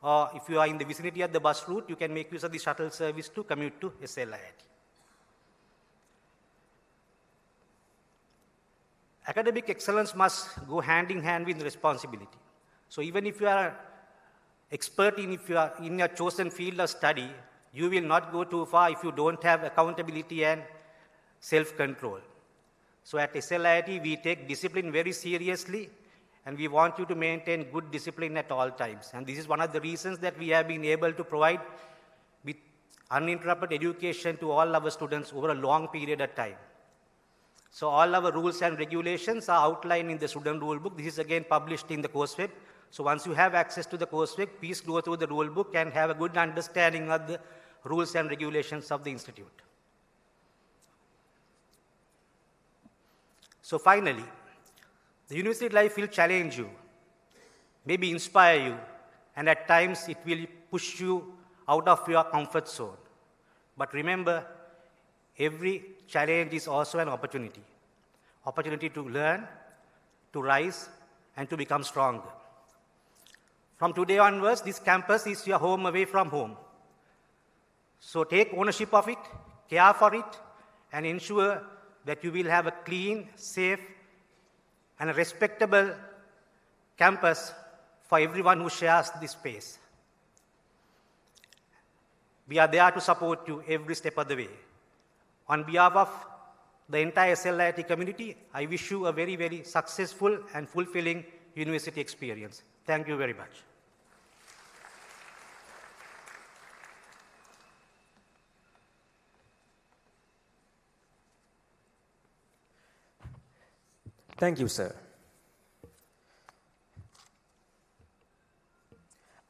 Or if you are in the vicinity of the bus route, you can make use of the shuttle service to commute to SLIIT. Academic excellence must go hand in hand with responsibility. So even if you are an expert in your chosen field of study, you will not go too far if you don't have accountability and self-control. So at SLIIT, we take discipline very seriously, and we want you to maintain good discipline at all times. And this is one of the reasons that we have been able to provide with uninterrupted education to all our students over a long period of time. So all our rules and regulations are outlined in the student rule book. This is again published in the course web. So once you have access to the course web, please go through the rule book and have a good understanding of the rules and regulations of the institute. So finally, the university life will challenge you, maybe inspire you, and at times it will push you out of your comfort zone. But remember, every challenge is also an opportunity. Opportunity to learn, to rise, and to become stronger. From today onwards, this campus is your home away from home. So take ownership of it, care for it, and ensure that you will have a clean, safe, and a respectable campus for everyone who shares this space. We are there to support you every step of the way. On behalf of the entire SLIIT community, I wish you a very, very successful and fulfilling university experience. Thank you very much. Thank you, sir.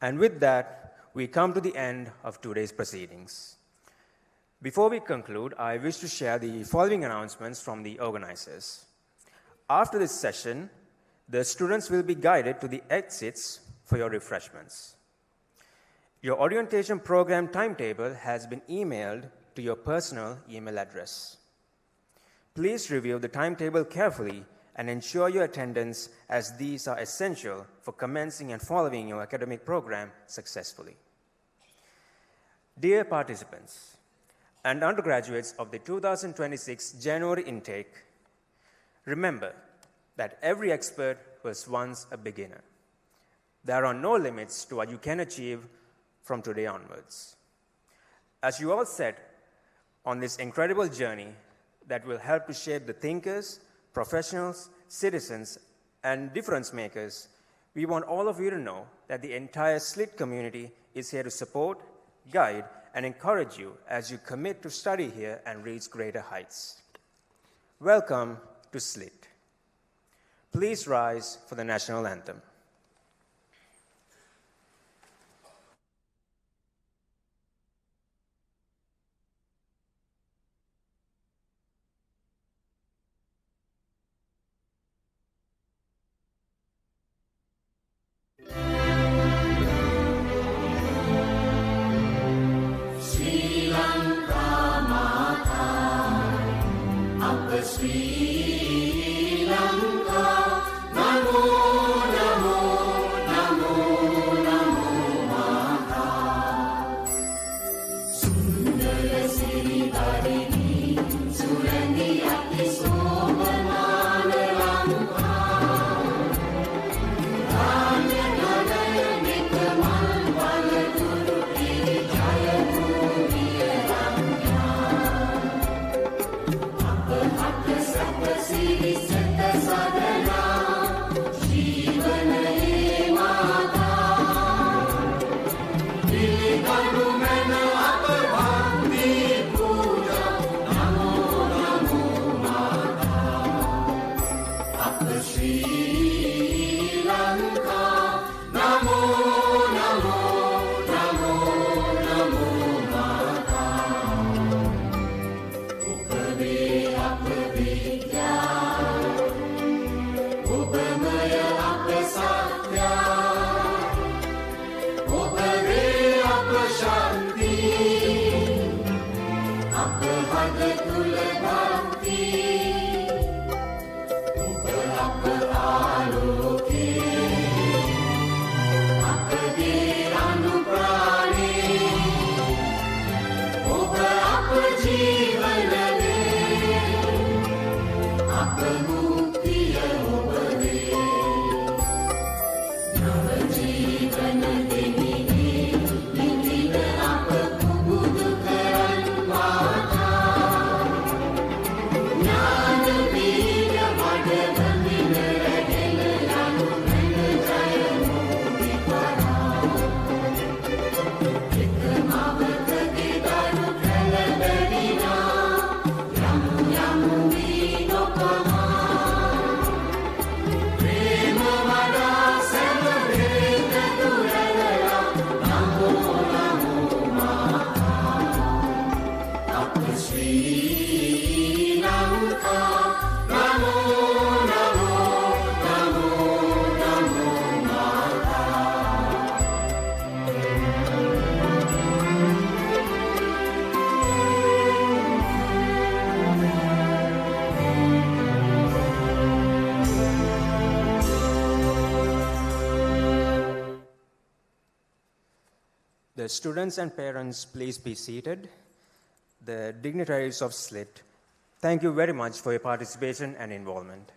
And with that, we come to the end of today's proceedings. Before we conclude, I wish to share the following announcements from the organizers. After this session, the students will be guided to the exits for your refreshments. Your orientation program timetable has been emailed to your personal email address. Please review the timetable carefully and ensure your attendance, as these are essential for commencing and following your academic program successfully. Dear participants and undergraduates of the 2026 January intake, remember that every expert was once a beginner. There are no limits to what you can achieve from today onwards. As you all set on this incredible journey that will help to shape the thinkers, professionals, citizens, and difference makers, we want all of you to know that the entire SLIIT community is here to support, guide, and encourage you as you commit to study here and reach greater heights. Welcome to SLIIT. Please rise for the national anthem. Now the students and parents please be seated? The dignitaries of SLIIT, thank you very much for your participation and involvement.